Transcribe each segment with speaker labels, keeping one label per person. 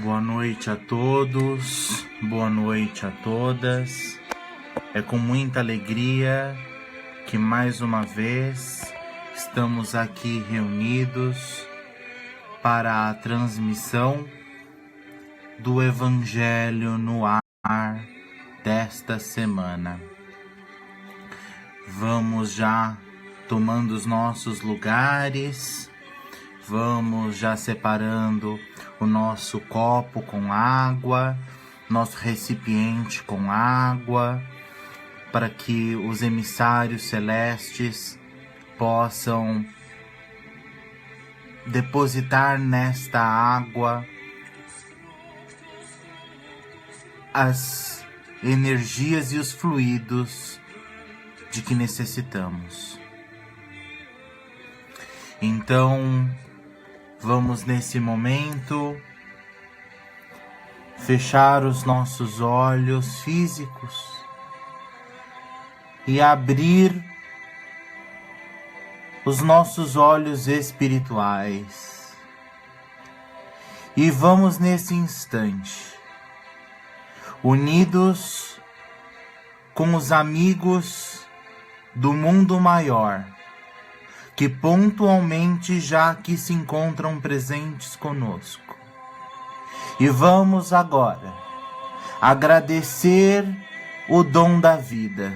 Speaker 1: Boa noite a todos, boa noite a todas. É com muita alegria que mais uma vez estamos aqui reunidos para a transmissão do Evangelho no ar desta semana. Vamos já tomando os nossos lugares, vamos já separando o nosso copo com água, nosso recipiente com água, para que os emissários celestes possam depositar nesta água as energias e os fluidos de que necessitamos. Então, vamos nesse momento fechar os nossos olhos físicos e abrir os nossos olhos espirituais. E vamos nesse instante, unidos com os amigos do mundo maior, que pontualmente já aqui se encontram presentes conosco. E vamos agora agradecer o dom da vida,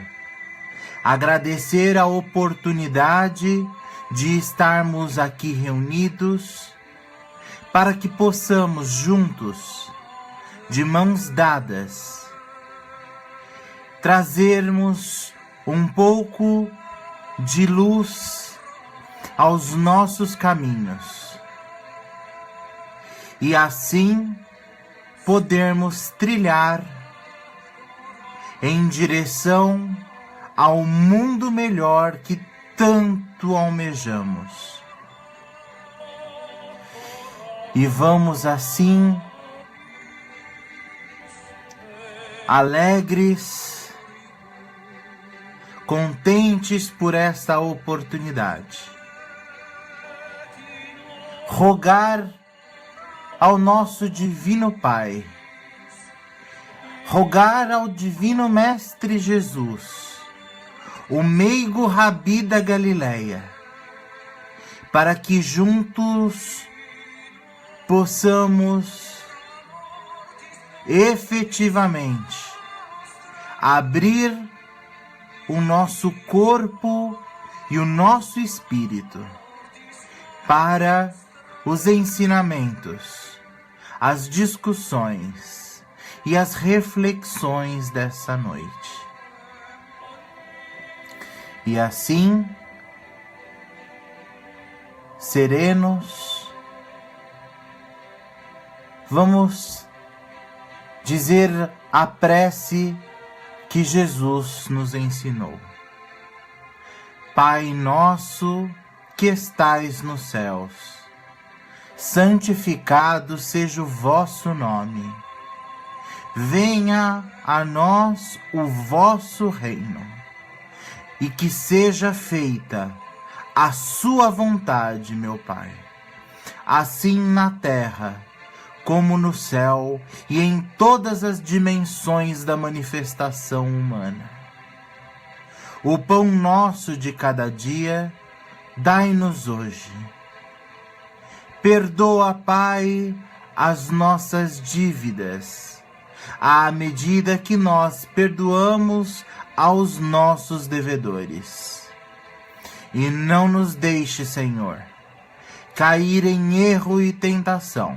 Speaker 1: agradecer a oportunidade de estarmos aqui reunidos para que possamos juntos, de mãos dadas, trazermos um pouco de luz aos nossos caminhos e assim podermos trilhar em direção ao mundo melhor que tanto almejamos. E vamos assim, alegres, contentes por esta oportunidade, rogar ao nosso Divino Pai, rogar ao Divino Mestre Jesus, o meigo Rabi da Galileia, para que juntos possamos efetivamente abrir o nosso corpo e o nosso espírito para os ensinamentos, as discussões e as reflexões dessa noite. E assim, serenos, vamos dizer a prece que Jesus nos ensinou. Pai nosso que estais nos céus, santificado seja o vosso nome. Venha a nós o vosso reino, e que seja feita a sua vontade, meu Pai, assim na terra como no céu e em todas as dimensões da manifestação humana. O pão nosso de cada dia, dai-nos hoje. Perdoa, Pai, as nossas dívidas, à medida que nós perdoamos aos nossos devedores. E não nos deixe, Senhor, cair em erro e tentação,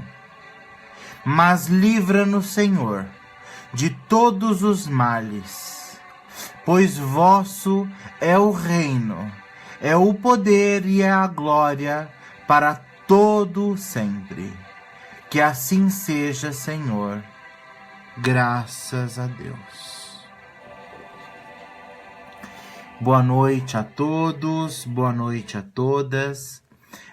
Speaker 1: mas livra-nos, Senhor, de todos os males, pois vosso é o reino, é o poder e é a glória para todo sempre. Que assim seja, Senhor. Graças a Deus. Boa noite a todos, boa noite a todas.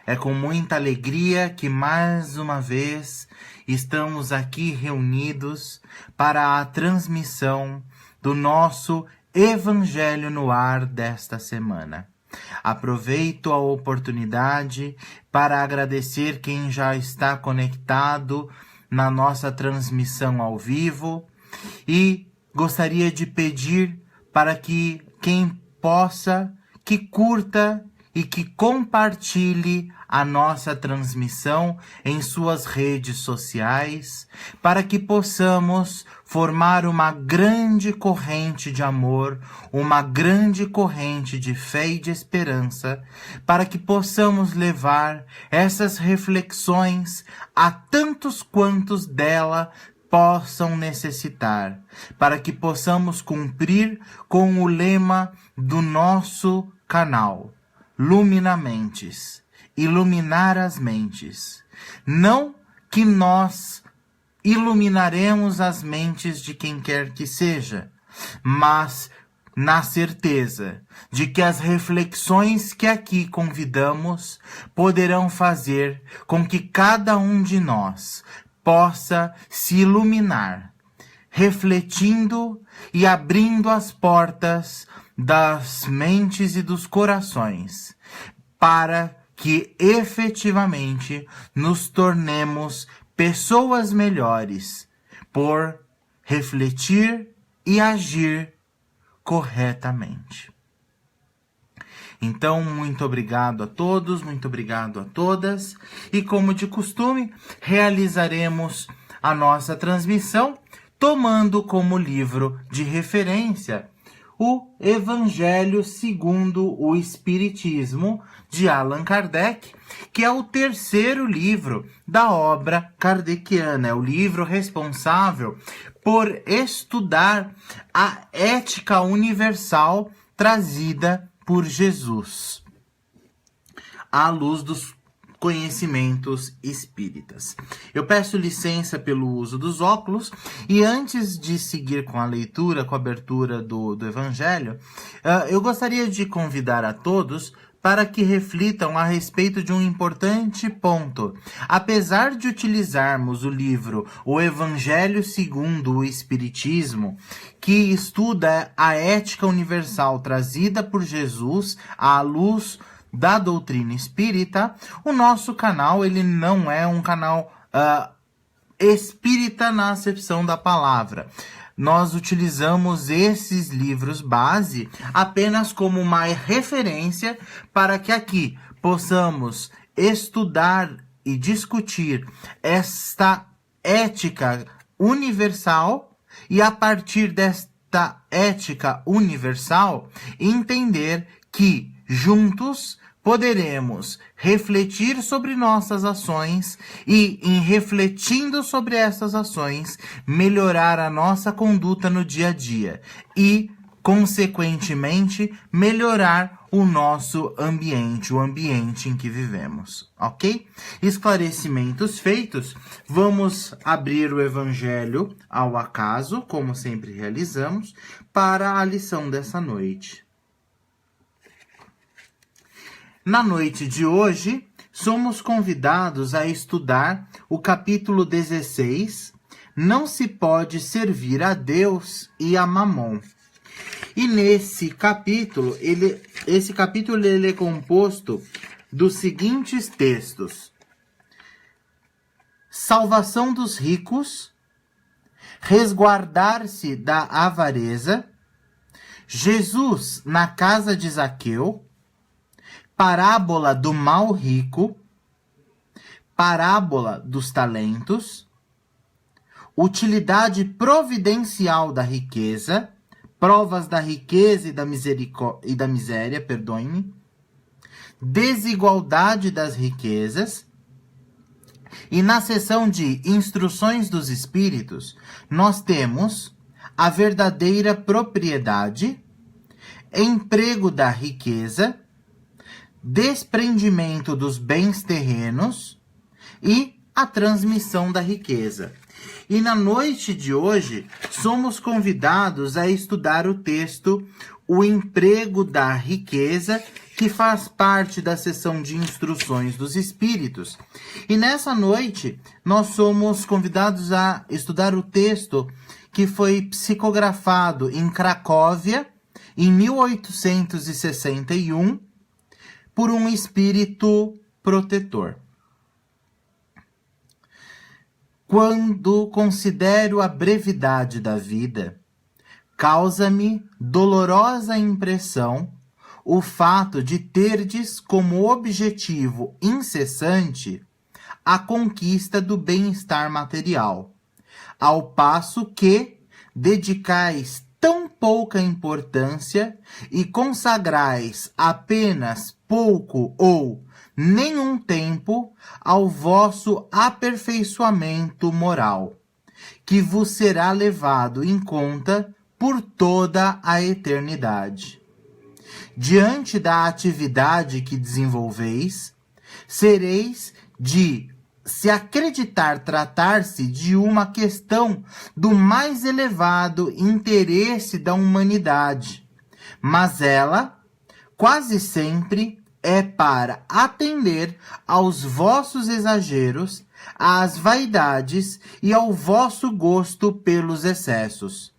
Speaker 1: É com muita alegria que mais uma vez estamos aqui reunidos para a transmissão do nosso Evangelho no ar desta semana. Aproveito a oportunidade para agradecer quem já está conectado na nossa transmissão ao vivo e gostaria de pedir para que quem possa, que curta e que compartilhe a nossa transmissão em suas redes sociais, para que possamos formar uma grande corrente de amor, uma grande corrente de fé e de esperança, para que possamos levar essas reflexões a tantos quantos dela possam necessitar, para que possamos cumprir com o lema do nosso canal: Luminamentes, iluminar as mentes. Não que nós iluminaremos as mentes de quem quer que seja, mas na certeza de que as reflexões que aqui convidamos poderão fazer com que cada um de nós possa se iluminar, refletindo e abrindo as portas das mentes e dos corações, para que efetivamente nos tornemos pessoas melhores por refletir e agir corretamente. Então, muito obrigado a todos, muito obrigado a todas. E como de costume, realizaremos a nossa transmissão tomando como livro de referência o Evangelho segundo o Espiritismo, de Allan Kardec, que é o terceiro livro da obra kardeciana. É o livro responsável por estudar a ética universal trazida por Jesus, à luz dos conhecimentos espíritas. Eu peço licença pelo uso dos óculos e antes de seguir com a leitura, com a abertura do Evangelho, eu gostaria de convidar a todos para que reflitam a respeito de um importante ponto. Apesar de utilizarmos o livro O Evangelho segundo o Espiritismo, que estuda a ética universal trazida por Jesus à luz da doutrina espírita, o nosso canal ele não é um canal espírita na acepção da palavra. Nós utilizamos esses livros base apenas como uma referência para que aqui possamos estudar e discutir esta ética universal e a partir desta ética universal entender que juntos poderemos refletir sobre nossas ações e, em refletindo sobre essas ações, melhorar a nossa conduta no dia a dia e, consequentemente, melhorar o nosso ambiente, o ambiente em que vivemos, ok? Esclarecimentos feitos, vamos abrir o Evangelho ao acaso, como sempre realizamos, para a lição dessa noite. Na noite de hoje, somos convidados a estudar o capítulo 16, Não se pode servir a Deus e a Mamon. E nesse capítulo, esse capítulo é composto dos seguintes textos: salvação dos ricos, resguardar-se da avareza, Jesus na casa de Zaqueu, parábola do mal rico, parábola dos talentos, utilidade providencial da riqueza, provas da riqueza e da miséria, desigualdade das riquezas. E na seção de instruções dos espíritos, nós temos a verdadeira propriedade, emprego da riqueza, desprendimento dos bens terrenos e a transmissão da riqueza. E na noite de hoje, somos convidados a estudar o texto O Emprego da Riqueza, que faz parte da seção de instruções dos espíritos. E nessa noite, nós somos convidados a estudar o texto que foi psicografado em Cracóvia, em 1861, por um espírito protetor. quando considero a brevidade da vida, causa-me dolorosa impressão o fato de terdes como objetivo incessante a conquista do bem-estar material, ao passo que dedicais tão pouca importância e consagrais apenas pouco ou nenhum tempo ao vosso aperfeiçoamento moral, que vos será levado em conta por toda a eternidade. Diante da atividade que desenvolveis, sereis de se acreditar tratar-se de uma questão do mais elevado interesse da humanidade, mas ela, quase sempre, é para atender aos vossos exageros, às vaidades e ao vosso gosto pelos excessos.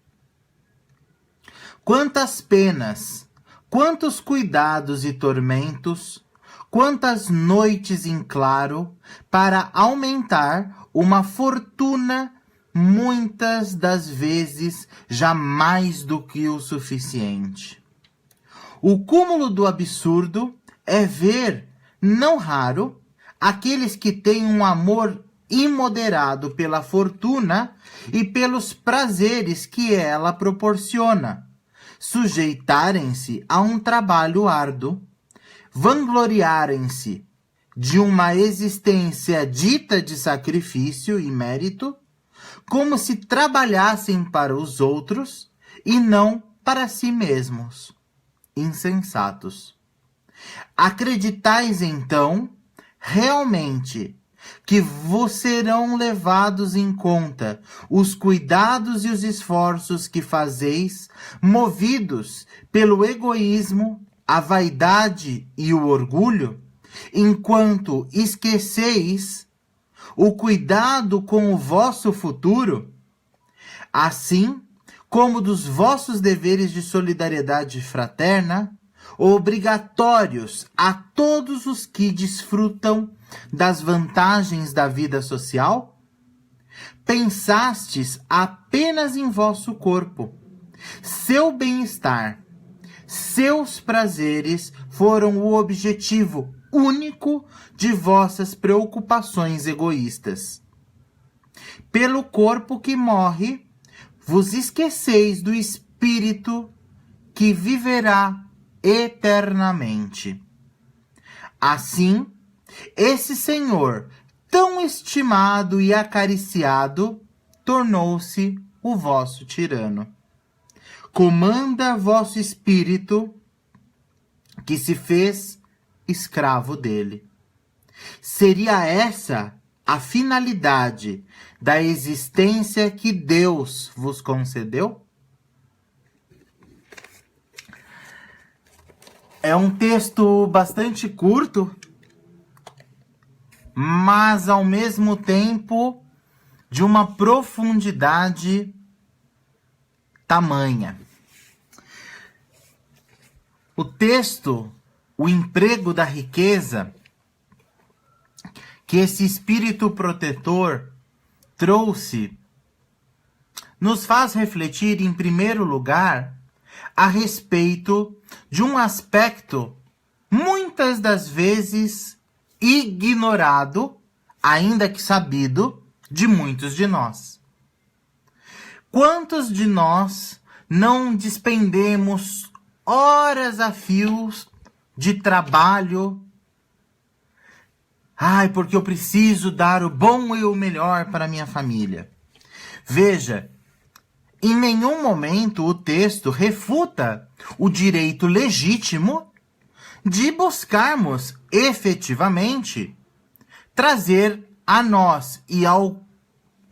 Speaker 1: Quantas penas, quantos cuidados e tormentos, quantas noites em claro, para aumentar uma fortuna, muitas das vezes já mais do que o suficiente. O cúmulo do absurdo é ver, não raro, aqueles que têm um amor imoderado pela fortuna e pelos prazeres que ela proporciona, sujeitarem-se a um trabalho árduo, vangloriarem-se de uma existência dita de sacrifício e mérito, como se trabalhassem para os outros e não para si mesmos. Insensatos. Acreditais então, realmente, que vos serão levados em conta os cuidados e os esforços que fazeis, movidos pelo egoísmo, a vaidade e o orgulho, enquanto esqueceis o cuidado com o vosso futuro, assim como dos vossos deveres de solidariedade fraterna, obrigatórios a todos os que desfrutam das vantagens da vida social? Pensastes apenas em vosso corpo. Seu bem-estar, seus prazeres foram o objetivo único de vossas preocupações egoístas. Pelo corpo que morre, vos esqueceis do espírito que viverá eternamente. Assim, esse Senhor, tão estimado e acariciado, tornou-se o vosso tirano. Comanda vosso espírito, que se fez escravo dele. Seria essa a finalidade da existência que Deus vos concedeu? É um texto bastante curto, mas ao mesmo tempo de uma profundidade tamanha. O texto, o emprego da riqueza, que esse espírito protetor trouxe, nos faz refletir, em primeiro lugar, a respeito de um aspecto, muitas das vezes, ignorado, ainda que sabido, de muitos de nós. Quantos de nós não despendemos horas a fios de trabalho? Porque eu preciso dar o bom e o melhor para minha família. Veja, em nenhum momento o texto refuta o direito legítimo de buscarmos efetivamente trazer a nós e ao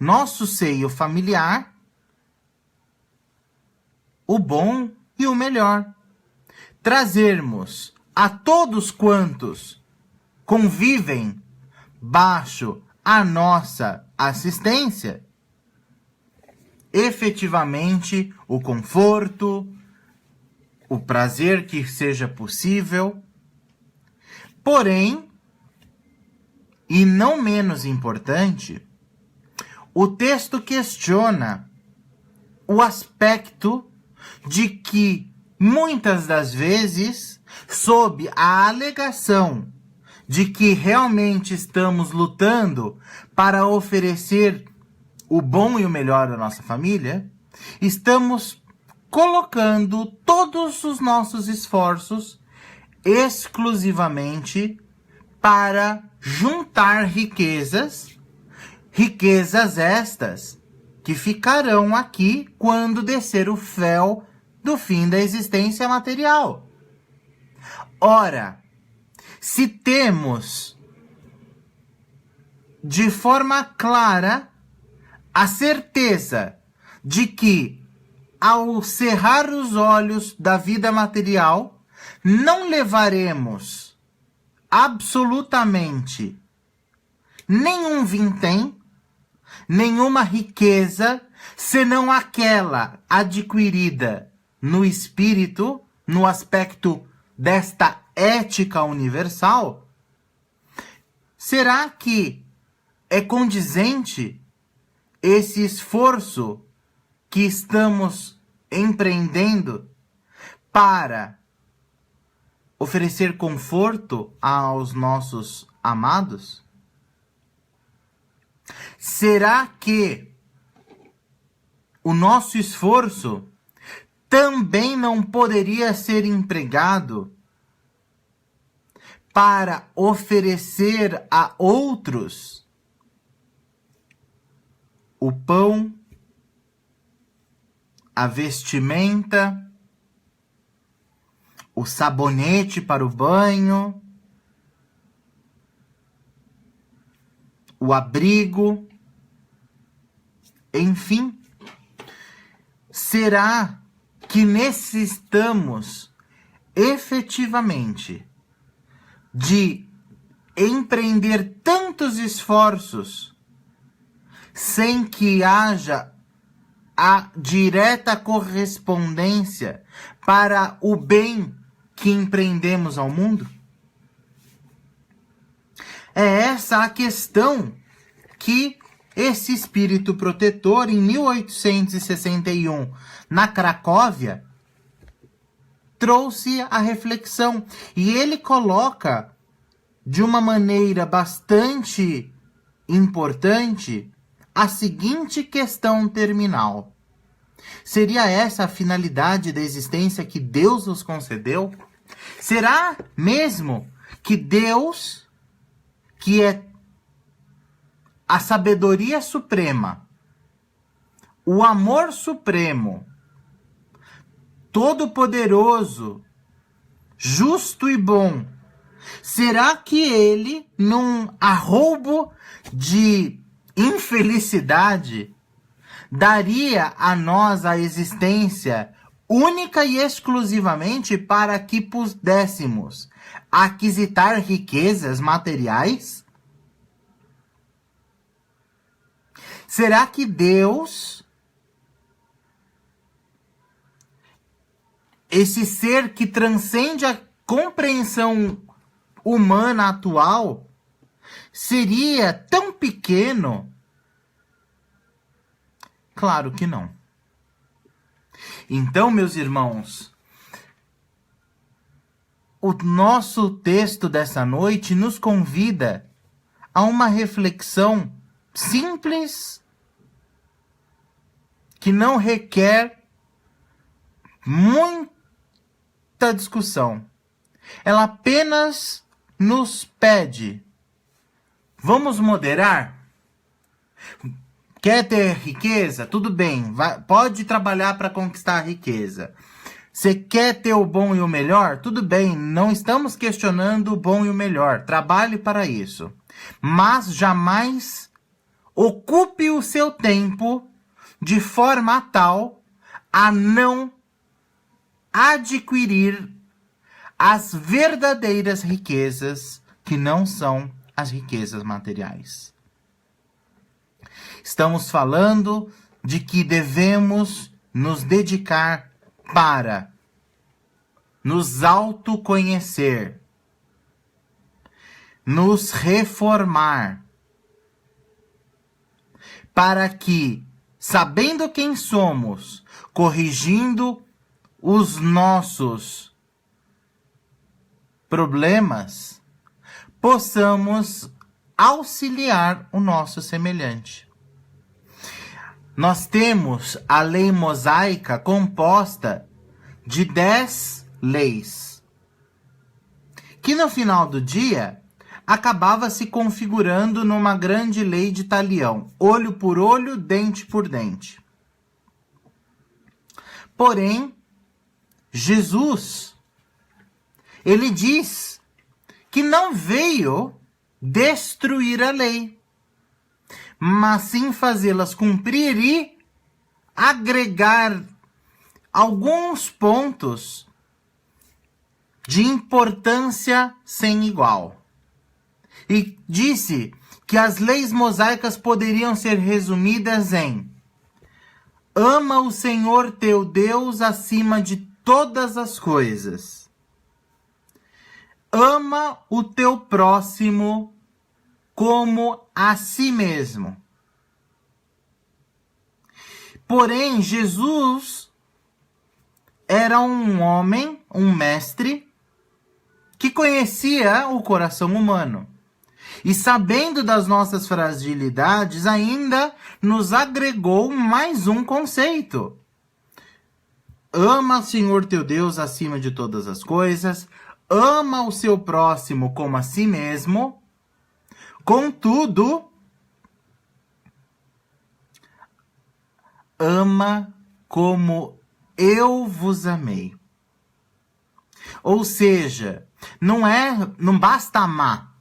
Speaker 1: nosso seio familiar o bom e o melhor. Trazermos a todos quantos convivem baixo a nossa assistência efetivamente o conforto, o prazer que seja possível. Porém, e não menos importante, o texto questiona o aspecto de que, muitas das vezes, sob a alegação de que realmente estamos lutando para oferecer o bom e o melhor à nossa família, estamos colocando todos os nossos esforços exclusivamente para juntar riquezas estas que ficarão aqui quando descer o véu do fim da existência material. Ora, se temos de forma clara a certeza de que, ao cerrar os olhos da vida material, não levaremos absolutamente nenhum vintém, nenhuma riqueza, senão aquela adquirida no espírito, no aspecto desta ética universal, será que é condizente esse esforço que estamos empreendendo para oferecer conforto aos nossos amados? Será que o nosso esforço também não poderia ser empregado para oferecer a outros o pão, a vestimenta, o sabonete para o banho, o abrigo, enfim? Será que necessitamos efetivamente de empreender tantos esforços sem que haja a direta correspondência para o bem que empreendemos ao mundo? É essa a questão que esse espírito protetor, em 1861, na Cracóvia, trouxe a reflexão. E ele coloca, de uma maneira bastante importante, a seguinte questão terminal: seria essa a finalidade da existência que Deus nos concedeu? Será mesmo que Deus, que é a sabedoria suprema, o amor supremo, todo-poderoso, justo e bom, será que ele, num arroubo de infelicidade, daria a nós a existência única e exclusivamente para que pudéssemos aquisitar riquezas materiais? Será que Deus, esse ser que transcende a compreensão humana atual, seria tão pequeno? Claro que não. Então, meus irmãos, o nosso texto dessa noite nos convida a uma reflexão simples, que não requer muita discussão. Ela apenas nos pede: vamos moderar? Quer ter riqueza? Tudo bem, pode trabalhar para conquistar a riqueza. Você quer ter o bom e o melhor? Tudo bem, não estamos questionando o bom e o melhor. Trabalhe para isso. Mas jamais ocupe o seu tempo de forma tal a não adquirir as verdadeiras riquezas, que não são as riquezas materiais. Estamos falando de que devemos nos dedicar para nos autoconhecer, nos reformar, para que, sabendo quem somos, corrigindo os nossos problemas, possamos auxiliar o nosso semelhante. Nós temos a lei mosaica composta de 10 leis, que no final do dia acabava se configurando numa grande lei de talião, olho por olho, dente por dente. Porém, Jesus, ele diz que não veio destruir a lei, mas sim fazê-las cumprir e agregar alguns pontos de importância sem igual. E disse que as leis mosaicas poderiam ser resumidas em: ama o Senhor teu Deus acima de todas as coisas. Ama o teu próximo como a si mesmo. Porém, Jesus era um homem, um mestre, que conhecia o coração humano. E sabendo das nossas fragilidades, ainda nos agregou mais um conceito. Ama o Senhor teu Deus acima de todas as coisas, ama o seu próximo como a si mesmo. Contudo, ama como eu vos amei. Ou seja, não basta amar,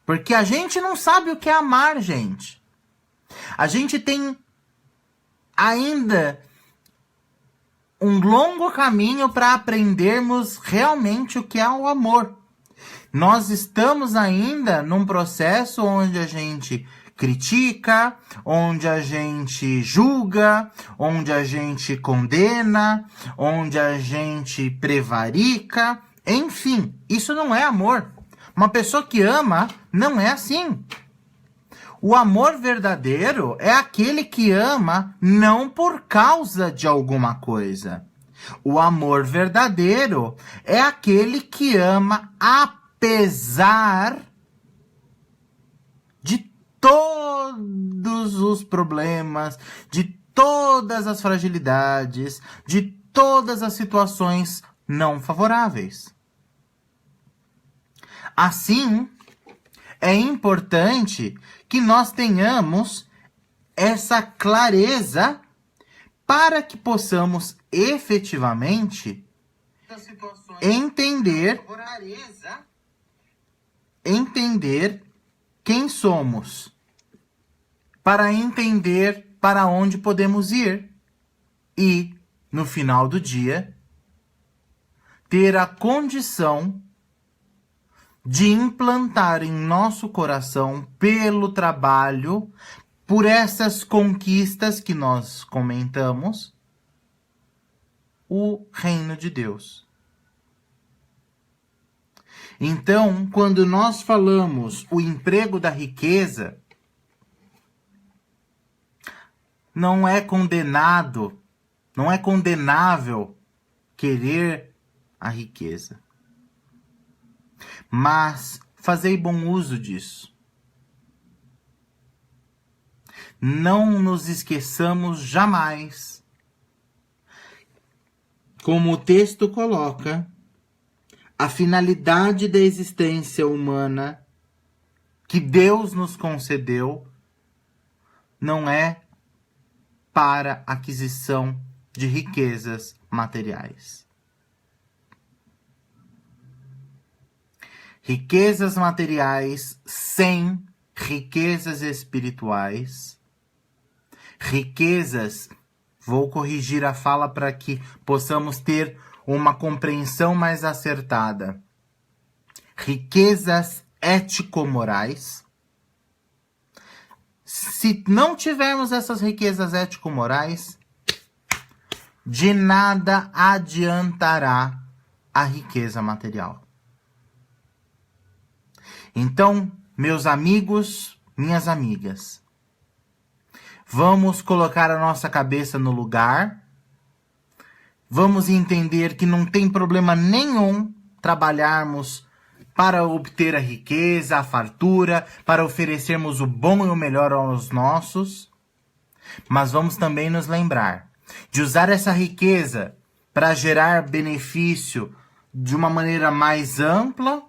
Speaker 1: porque a gente não sabe o que é amar, gente. A gente tem ainda um longo caminho para aprendermos realmente o que é o amor. Nós estamos ainda num processo onde a gente critica, onde a gente julga, onde a gente condena, onde a gente prevarica. Enfim, isso não é amor. Uma pessoa que ama não é assim. O amor verdadeiro é aquele que ama não por causa de alguma coisa. O amor verdadeiro é aquele que ama apesar de todos os problemas, de todas as fragilidades, de todas as situações não favoráveis. Assim, é importante que nós tenhamos essa clareza para que possamos efetivamente entender quem somos, para entender para onde podemos ir e, no final do dia, ter a condição de implantar em nosso coração, pelo trabalho, por essas conquistas que nós comentamos, o reino de Deus. Então, quando nós falamos o emprego da riqueza, não é condenável querer a riqueza. Mas fazei bom uso disso. Não nos esqueçamos jamais, como o texto coloca, a finalidade da existência humana que Deus nos concedeu não é para aquisição de riquezas materiais. Riquezas materiais sem riquezas espirituais. Riquezas, vou corrigir a fala para que possamos ter uma compreensão mais acertada. Riquezas ético-morais. Se não tivermos essas riquezas ético-morais, de nada adiantará a riqueza material. Então, meus amigos, minhas amigas, Vamos colocar a nossa cabeça no lugar. Vamos entender que não tem problema nenhum trabalharmos para obter a riqueza, a fartura, para oferecermos o bom e o melhor aos nossos. Mas vamos também nos lembrar de usar essa riqueza para gerar benefício de uma maneira mais ampla,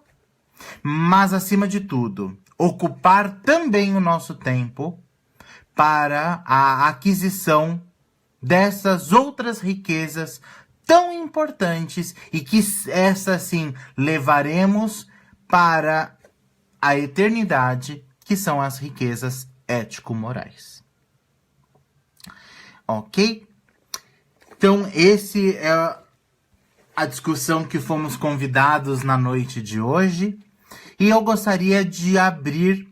Speaker 1: mas acima de tudo, ocupar também o nosso tempo para a aquisição dessas outras riquezas tão importantes e que essas sim levaremos para a eternidade, que são as riquezas ético-morais. Ok? Então, esse é a discussão que fomos convidados na noite de hoje. E eu gostaria de abrir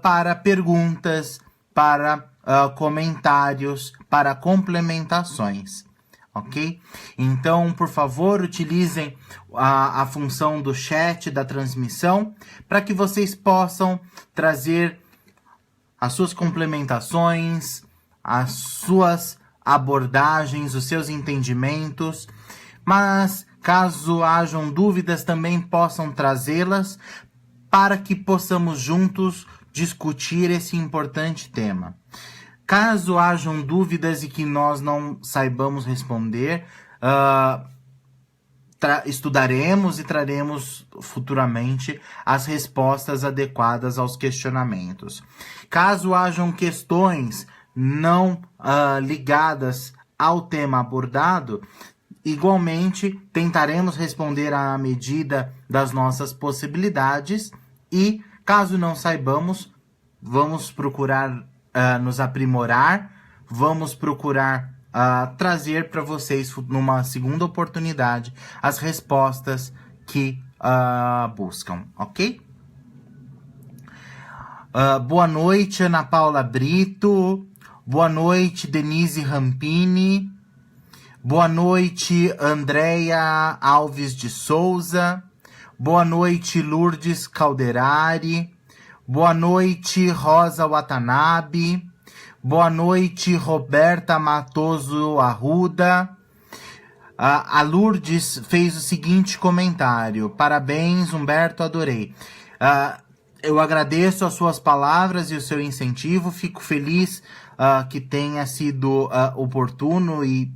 Speaker 1: para perguntas, para comentários, para complementações. Ok? Então, por favor, utilizem a função do chat da transmissão para que vocês possam trazer as suas complementações, as suas abordagens, os seus entendimentos, mas caso hajam dúvidas também possam trazê-las para que possamos juntos discutir esse importante tema. Caso hajam dúvidas e que nós não saibamos responder, estudaremos e traremos futuramente as respostas adequadas aos questionamentos. Caso hajam questões não ligadas ao tema abordado, igualmente tentaremos responder à medida das nossas possibilidades e, caso não saibamos, vamos procurar nos aprimorar, vamos procurar trazer para vocês, numa segunda oportunidade, as respostas que buscam, ok? Boa noite, Ana Paula Brito. Boa noite, Denise Rampini. Boa noite, Andréia Alves de Souza. Boa noite, Lourdes Calderari. Boa noite, Rosa Watanabe. Boa noite, Roberta Matoso Arruda. A Lourdes fez o seguinte comentário. Parabéns, Humberto, adorei. Eu agradeço as suas palavras e o seu incentivo. Fico feliz que tenha sido oportuno e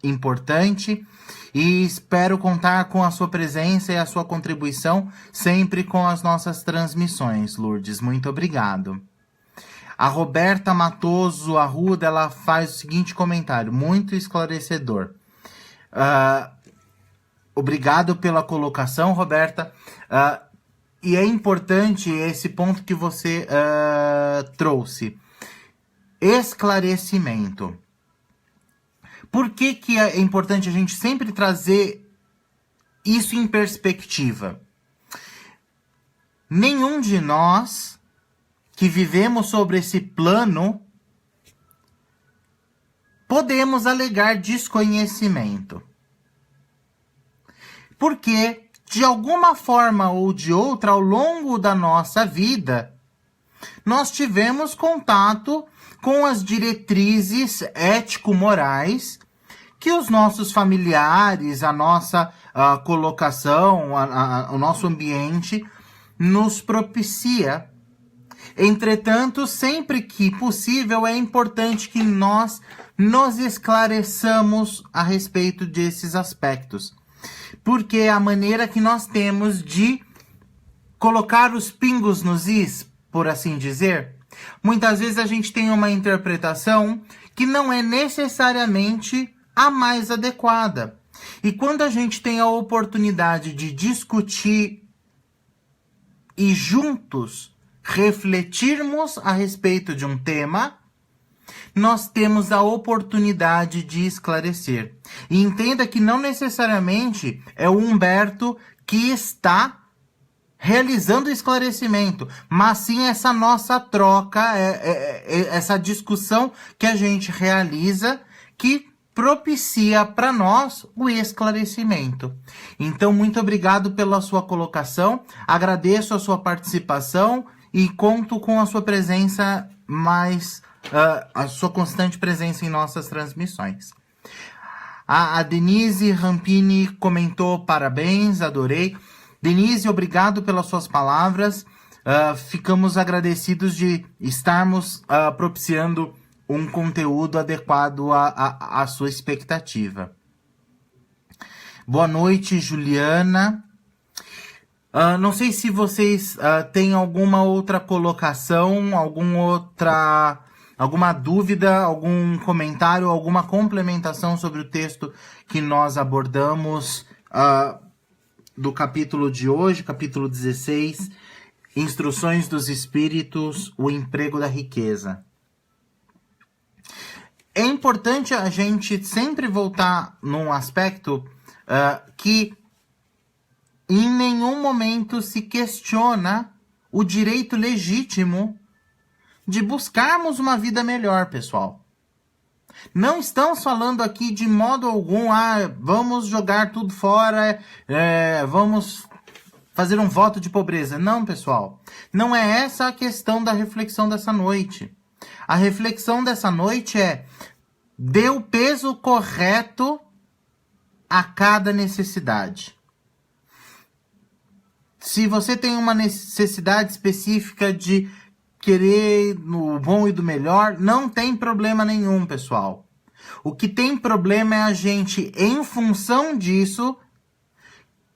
Speaker 1: importante. E espero contar com a sua presença e a sua contribuição sempre com as nossas transmissões, Lourdes. Muito obrigado. A Roberta Matoso Arruda, ela faz o seguinte comentário, muito esclarecedor. Obrigado pela colocação, Roberta. E é importante esse ponto que você trouxe. Esclarecimento. Por que é importante a gente sempre trazer isso em perspectiva? Nenhum de nós que vivemos sobre esse plano podemos alegar desconhecimento. Porque, de alguma forma ou de outra, ao longo da nossa vida, nós tivemos contato com as diretrizes ético-morais que os nossos familiares, a nossa colocação, o nosso ambiente nos propicia. Entretanto, sempre que possível, é importante que nós nos esclareçamos a respeito desses aspectos. Porque é a maneira que nós temos de colocar os pingos nos is, por assim dizer. Muitas vezes a gente tem uma interpretação que não é necessariamente a mais adequada. E quando a gente tem a oportunidade de discutir e juntos refletirmos a respeito de um tema, nós temos a oportunidade de esclarecer. E entenda que não necessariamente é o Humberto que está realizando o esclarecimento, mas sim essa nossa troca, essa discussão que a gente realiza, que propicia para nós o esclarecimento. Então, muito obrigado pela sua colocação, agradeço a sua participação e conto com a sua presença mais a sua constante presença em nossas transmissões. A Denise Rampini comentou: parabéns, adorei. Denise, obrigado pelas suas palavras. Ficamos agradecidos de estarmos propiciando um conteúdo adequado à sua expectativa. Boa noite, Juliana. Não sei se vocês têm alguma outra colocação, alguma dúvida, algum comentário, alguma complementação sobre o texto que nós abordamos do capítulo de hoje, capítulo 16, Instruções dos Espíritos, o emprego da riqueza. É importante a gente sempre voltar num aspecto que em nenhum momento se questiona o direito legítimo de buscarmos uma vida melhor, pessoal. Não estamos falando aqui de modo algum, vamos jogar tudo fora, vamos fazer um voto de pobreza. Não, pessoal. Não é essa a questão da reflexão dessa noite. A reflexão dessa noite é: dê o peso correto a cada necessidade. Se você tem uma necessidade específica de querer o bom e do melhor, não tem problema nenhum, pessoal. O que tem problema é a gente, em função disso,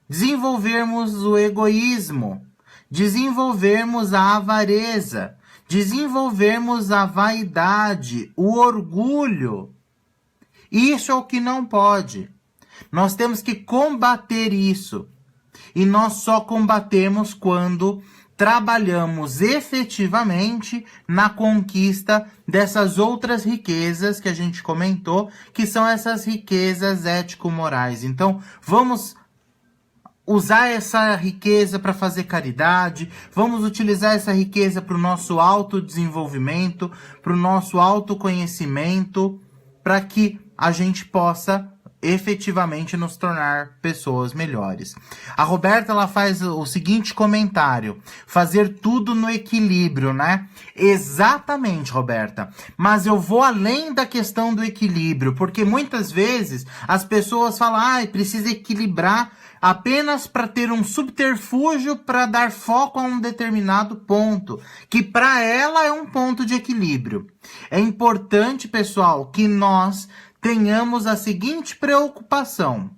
Speaker 1: desenvolvermos o egoísmo, desenvolvermos a avareza, desenvolvermos a vaidade, o orgulho. Isso é o que não pode. Nós temos que combater isso. E nós só combatemos quando trabalhamos efetivamente na conquista dessas outras riquezas que a gente comentou, que são essas riquezas ético-morais. Então, vamos usar essa riqueza para fazer caridade, vamos utilizar essa riqueza para o nosso autodesenvolvimento, para o nosso autoconhecimento, para que a gente possa efetivamente nos tornar pessoas melhores. A Roberta, ela faz o seguinte comentário: fazer tudo no equilíbrio, né? Exatamente, Roberta. Mas eu vou além da questão do equilíbrio, porque muitas vezes as pessoas falam: precisa equilibrar apenas para ter um subterfúgio para dar foco a um determinado ponto, que para ela é um ponto de equilíbrio. É importante, pessoal, que nós tenhamos a seguinte preocupação: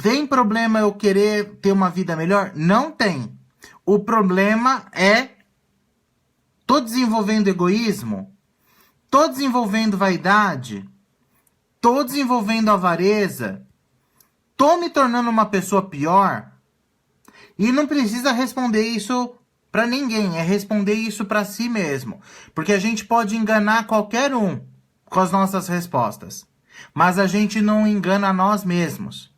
Speaker 1: tem problema eu querer ter uma vida melhor? Não tem. O problema é: tô desenvolvendo egoísmo? Tô desenvolvendo vaidade? Tô desenvolvendo avareza? Tô me tornando uma pessoa pior? E não precisa responder isso para ninguém, é responder isso para si mesmo, porque a gente pode enganar qualquer um com as nossas respostas, mas a gente não engana nós mesmos.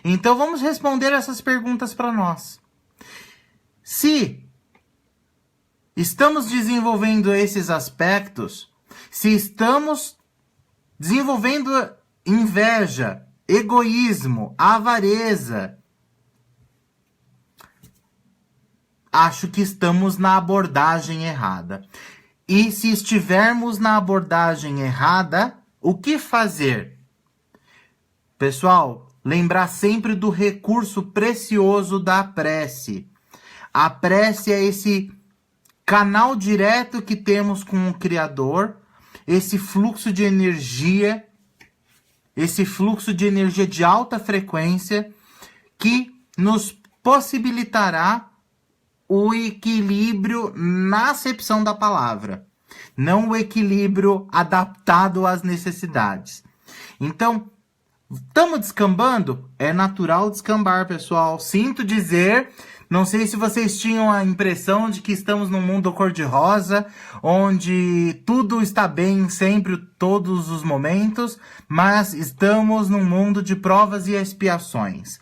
Speaker 1: Então vamos responder essas perguntas para nós. Se estamos desenvolvendo esses aspectos, se estamos desenvolvendo inveja, egoísmo, avareza, acho que estamos na abordagem errada. E se estivermos na abordagem errada, o que fazer? Pessoal, lembrar sempre do recurso precioso da prece. A prece é esse canal direto que temos com o Criador, esse fluxo de energia, de alta frequência, que nos possibilitará o equilíbrio na acepção da palavra, não o equilíbrio adaptado às necessidades. Então, estamos descambando? É natural descambar, pessoal. Sinto dizer, não sei se vocês tinham a impressão de que estamos num mundo cor-de-rosa, onde tudo está bem sempre, todos os momentos, mas estamos num mundo de provas e expiações.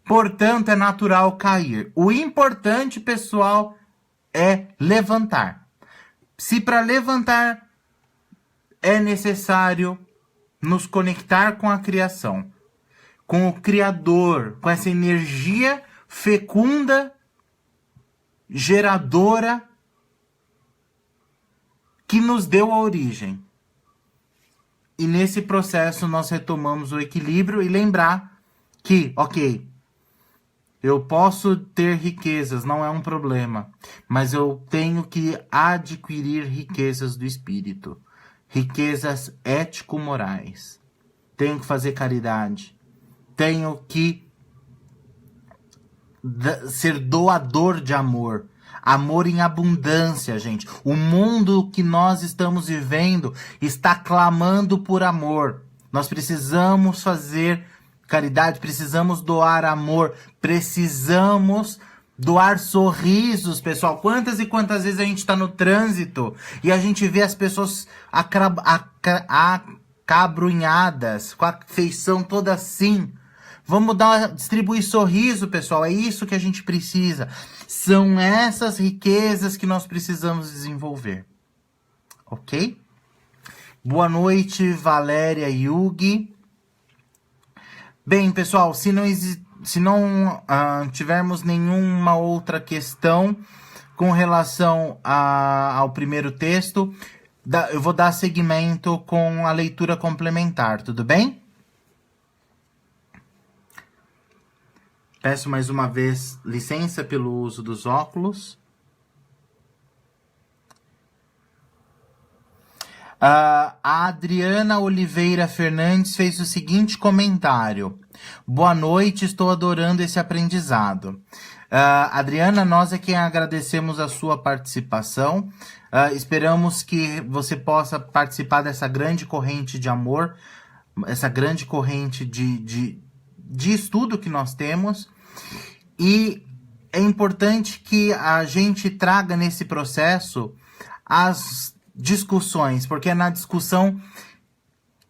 Speaker 1: Portanto, é natural cair. O importante, pessoal, é levantar. Se para levantar é necessário nos conectar com a criação, com o Criador, com essa energia fecunda, geradora, que nos deu a origem. E nesse processo nós retomamos o equilíbrio e lembrar que, ok, eu posso ter riquezas, não é um problema, mas eu tenho que adquirir riquezas do espírito, riquezas ético-morais. Tenho que fazer caridade, tenho que ser doador de amor. Amor em abundância, gente. O mundo que nós estamos vivendo está clamando por amor. Nós precisamos fazer caridade, precisamos doar amor, precisamos doar sorrisos, pessoal. Quantas e quantas vezes a gente está no trânsito e a gente vê as pessoas acabrunhadas, com a feição toda assim. Vamos distribuir sorriso, pessoal. É isso que a gente precisa. São essas riquezas que nós precisamos desenvolver. Ok? Boa noite, Valéria Yugi. Bem, pessoal, se não tivermos nenhuma outra questão com relação ao primeiro texto, eu vou dar seguimento com a leitura complementar, tudo bem? Peço mais uma vez licença pelo uso dos óculos. A Adriana Oliveira Fernandes fez o seguinte comentário. Boa noite, estou adorando esse aprendizado. Adriana, nós é quem agradecemos a sua participação. Esperamos que você possa participar dessa grande corrente de amor, essa grande corrente de estudo que nós temos. E é importante que a gente traga nesse processo as discussões, porque é na discussão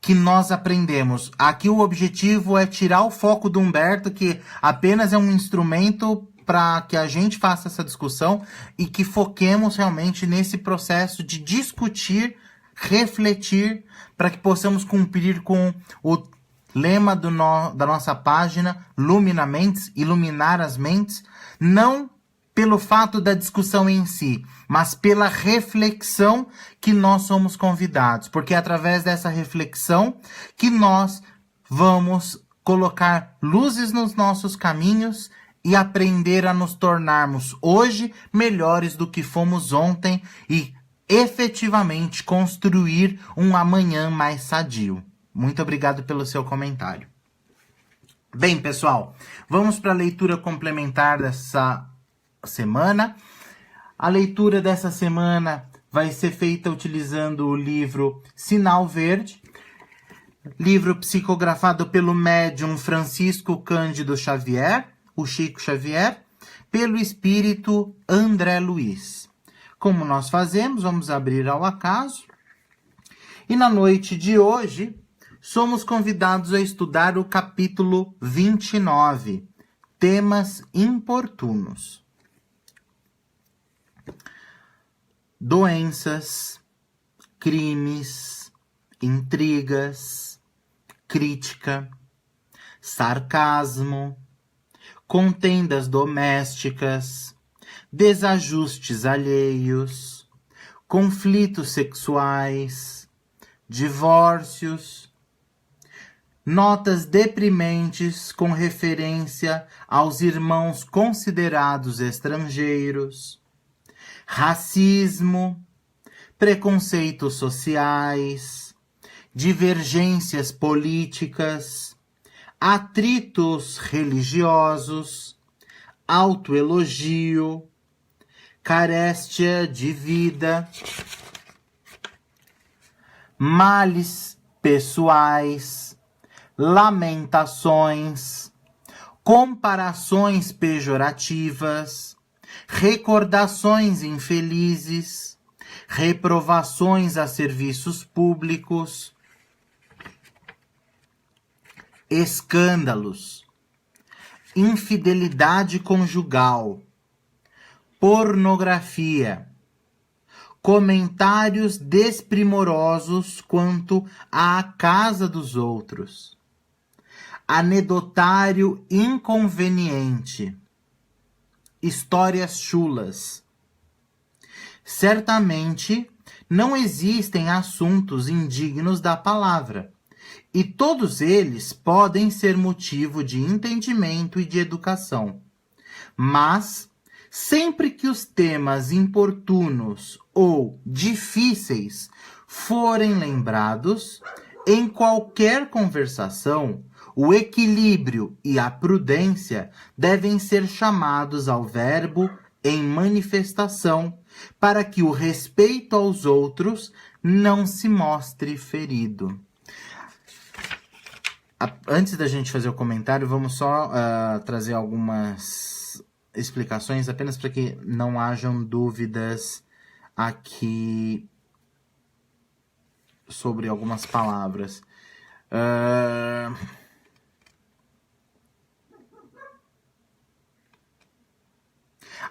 Speaker 1: que nós aprendemos. Aqui o objetivo é tirar o foco do Humberto, que apenas é um instrumento para que a gente faça essa discussão e que foquemos realmente nesse processo de discutir, refletir, para que possamos cumprir com o lema da nossa página, Lumina Mentes, iluminar as mentes, não pelo fato da discussão em si, mas pela reflexão que nós somos convidados, porque é através dessa reflexão que nós vamos colocar luzes nos nossos caminhos e aprender a nos tornarmos hoje melhores do que fomos ontem e efetivamente construir um amanhã mais sadio. Muito obrigado pelo seu comentário. Bem, pessoal, vamos para a leitura complementar dessa semana. A leitura dessa semana vai ser feita utilizando o livro Sinal Verde, livro psicografado pelo médium Francisco Cândido Xavier, o Chico Xavier, pelo espírito André Luiz. Como nós fazemos, vamos abrir ao acaso. E na noite de hoje, somos convidados a estudar o capítulo 29, Temas Importunos. Doenças, crimes, intrigas, crítica, sarcasmo, contendas domésticas, desajustes alheios, conflitos sexuais, divórcios, notas deprimentes com referência aos irmãos considerados estrangeiros, racismo, preconceitos sociais, divergências políticas, atritos religiosos, autoelogio, caréstia de vida, males pessoais, lamentações, comparações pejorativas, recordações infelizes, reprovações a serviços públicos, escândalos, infidelidade conjugal, pornografia, comentários desprimorosos quanto à casa dos outros, anedotário inconveniente, histórias chulas. Certamente, não existem assuntos indignos da palavra, e todos eles podem ser motivo de entendimento e de educação. Mas, sempre que os temas importunos ou difíceis forem lembrados, em qualquer conversação, o equilíbrio e a prudência devem ser chamados ao verbo em manifestação, para que o respeito aos outros não se mostre ferido. Antes da gente fazer o comentário, vamos só trazer algumas explicações, apenas para que não hajam dúvidas aqui sobre algumas palavras.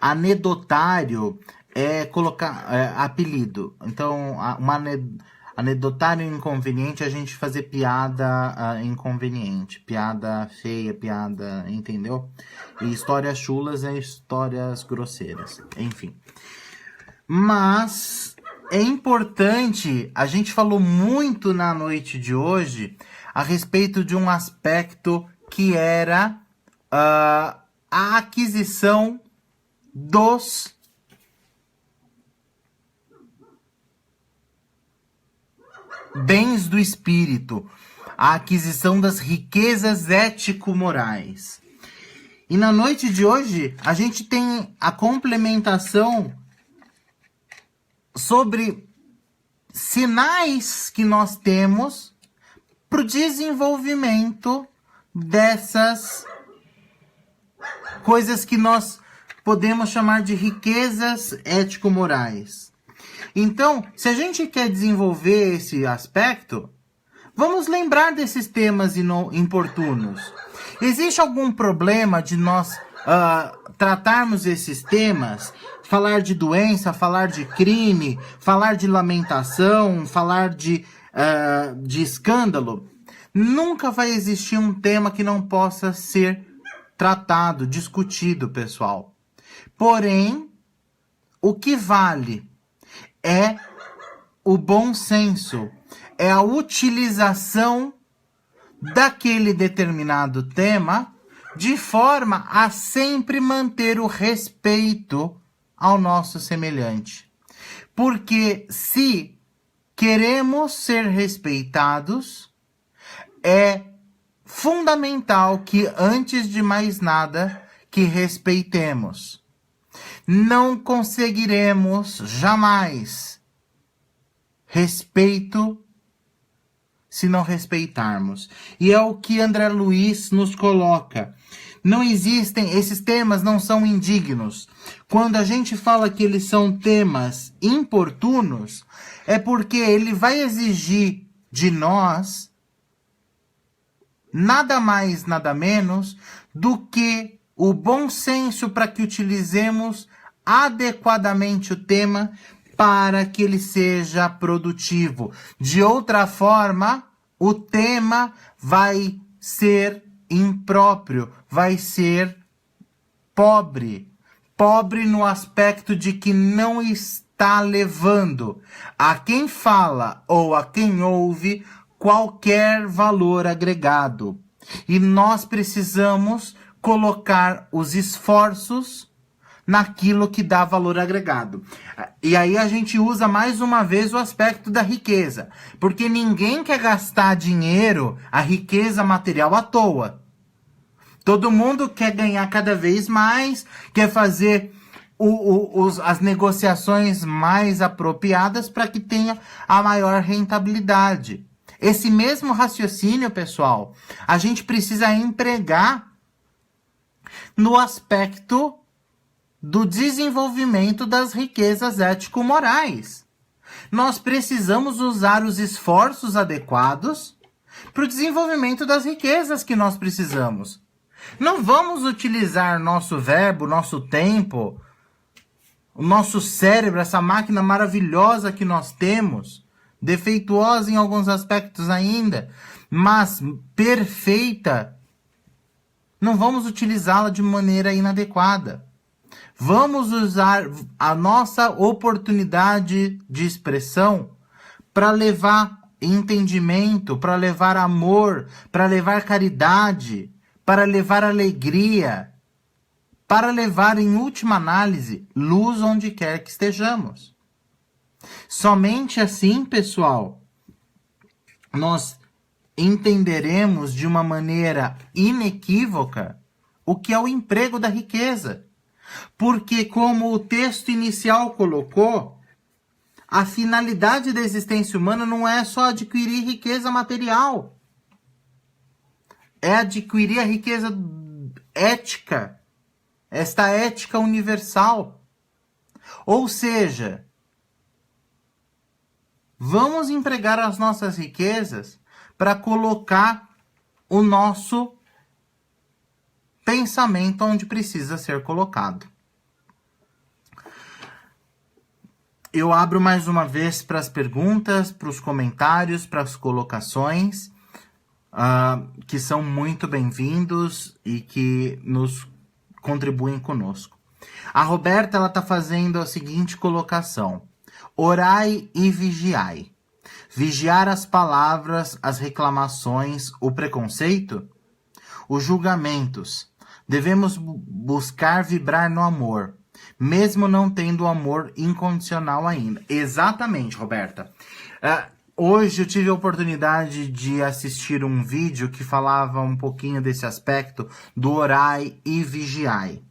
Speaker 1: Anedotário é colocar apelido. Então, anedotário inconveniente é a gente fazer piada inconveniente. Piada feia, piada, entendeu? E histórias chulas é histórias grosseiras. Enfim. Mas é importante, a gente falou muito na noite de hoje a respeito de um aspecto que era a aquisição dos bens do espírito, a aquisição das riquezas ético-morais. E na noite de hoje, a gente tem a complementação sobre sinais que nós temos para o desenvolvimento dessas coisas que nós podemos chamar de riquezas ético-morais. Então, se a gente quer desenvolver esse aspecto, vamos lembrar desses temas importunos. Existe algum problema de nós tratarmos esses temas, falar de doença, falar de crime, falar de lamentação, falar de escândalo? Nunca vai existir um tema que não possa ser tratado, discutido, pessoal. Porém, o que vale é o bom senso, é a utilização daquele determinado tema de forma a sempre manter o respeito ao nosso semelhante. Porque se queremos ser respeitados, é fundamental que, antes de mais nada, que respeitemos. Não conseguiremos jamais respeito se não respeitarmos. E é o que André Luiz nos coloca. Não existem, esses temas não são indignos. Quando a gente fala que eles são temas importunos, é porque ele vai exigir de nós nada mais, nada menos do que o bom senso para que utilizemos adequadamente o tema para que ele seja produtivo. De outra forma, o tema vai ser impróprio, vai ser pobre. Pobre no aspecto de que não está levando a quem fala ou a quem ouve qualquer valor agregado. E nós precisamos colocar os esforços naquilo que dá valor agregado. E aí a gente usa mais uma vez o aspecto da riqueza, porque ninguém quer gastar dinheiro, a riqueza material à toa. Todo mundo quer ganhar cada vez mais, quer fazer as negociações mais apropriadas para que tenha a maior rentabilidade. Esse mesmo raciocínio, pessoal, a gente precisa empregar no aspecto do desenvolvimento das riquezas ético-morais. Nós precisamos usar os esforços adequados para o desenvolvimento das riquezas que nós precisamos. Não vamos utilizar nosso verbo, nosso tempo, o nosso cérebro, essa máquina maravilhosa que nós temos, defeituosa em alguns aspectos ainda, mas perfeita. Não vamos utilizá-la de maneira inadequada. Vamos usar a nossa oportunidade de expressão para levar entendimento, para levar amor, para levar caridade, para levar alegria, para levar, em última análise, luz onde quer que estejamos. Somente assim, pessoal, nós entenderemos de uma maneira inequívoca o que é o emprego da riqueza. Porque, como o texto inicial colocou, a finalidade da existência humana não é só adquirir riqueza material. É adquirir a riqueza ética, esta ética universal. Ou seja, vamos empregar as nossas riquezas para colocar o nosso pensamento onde precisa ser colocado. Eu abro mais uma vez para as perguntas, para os comentários, para as colocações, que são muito bem-vindos e que nos contribuem conosco. A Roberta está fazendo a seguinte colocação: orai e vigiai. Vigiar as palavras, as reclamações, o preconceito, os julgamentos. Devemos buscar vibrar no amor, mesmo não tendo o amor incondicional ainda. Exatamente, Roberta. Hoje eu tive a oportunidade de assistir um vídeo que falava um pouquinho desse aspecto do orai e vigiai.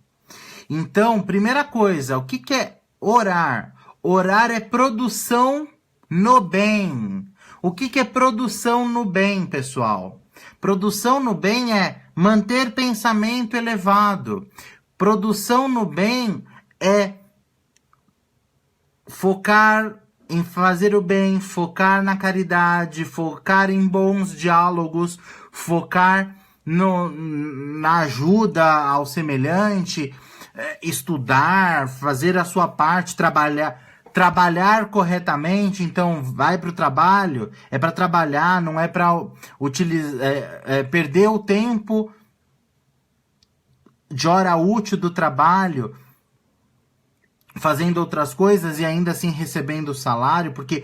Speaker 1: Então, primeira coisa, o que é orar? Orar é produção no bem. O que é produção no bem, pessoal? Produção no bem é manter pensamento elevado. Produção no bem é focar em fazer o bem, focar na caridade, focar em bons diálogos, focar na ajuda ao semelhante, estudar, fazer a sua parte, trabalhar corretamente. Então vai para o trabalho, é para trabalhar, não é para perder o tempo de hora útil do trabalho fazendo outras coisas e ainda assim recebendo o salário, porque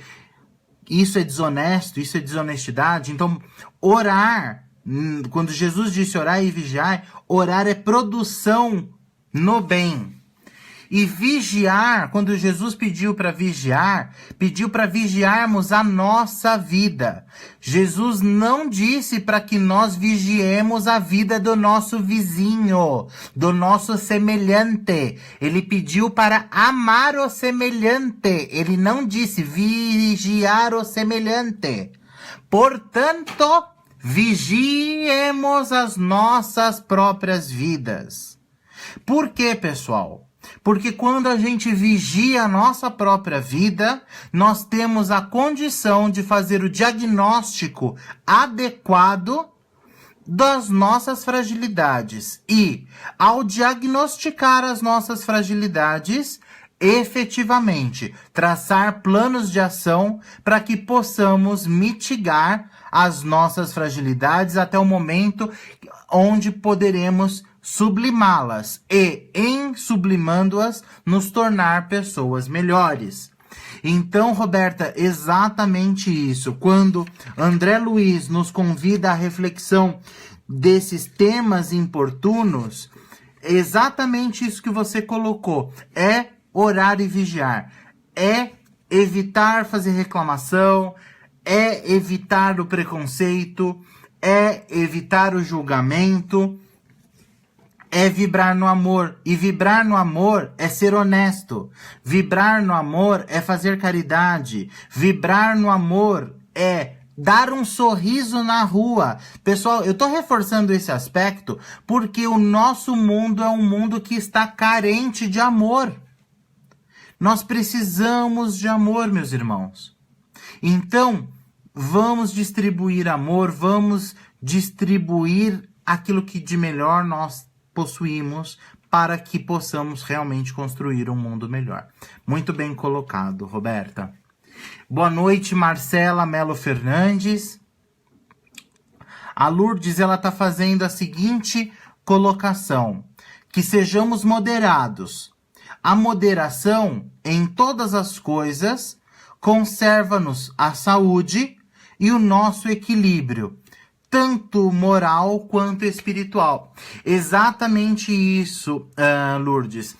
Speaker 1: isso é desonesto, isso é desonestidade. Então, orar, quando Jesus disse orar e vigiar, orar é produção no bem. E vigiar, quando Jesus pediu para vigiarmos a nossa vida. Jesus não disse para que nós vigiemos a vida do nosso vizinho, do nosso semelhante. Ele pediu para amar o semelhante. Ele não disse vigiar o semelhante. Portanto, vigiemos as nossas próprias vidas. Por quê, pessoal? Porque quando a gente vigia a nossa própria vida, nós temos a condição de fazer o diagnóstico adequado das nossas fragilidades. E, ao diagnosticar as nossas fragilidades, efetivamente traçar planos de ação para que possamos mitigar as nossas fragilidades até o momento onde poderemos sublimá-las e, em sublimando-as, nos tornar pessoas melhores. Então, Roberta, exatamente isso. Quando André Luiz nos convida à reflexão desses temas importunos, exatamente isso que você colocou. É orar e vigiar. É evitar fazer reclamação, é evitar o preconceito, é evitar o julgamento, é vibrar no amor. E vibrar no amor é ser honesto. Vibrar no amor é fazer caridade. Vibrar no amor é dar um sorriso na rua. Pessoal, eu tô reforçando esse aspecto porque o nosso mundo é um mundo que está carente de amor. Nós precisamos de amor, meus irmãos. Então, vamos distribuir amor, vamos distribuir aquilo que de melhor nós possuímos para que possamos realmente construir um mundo melhor. Muito bem colocado, Roberta. Boa noite, Marcela Melo Fernandes. A Lourdes, ela está fazendo a seguinte colocação: que sejamos moderados, A moderação em todas as coisas conserva-nos a saúde e o nosso equilíbrio, tanto moral quanto espiritual. Exatamente isso, Lourdes.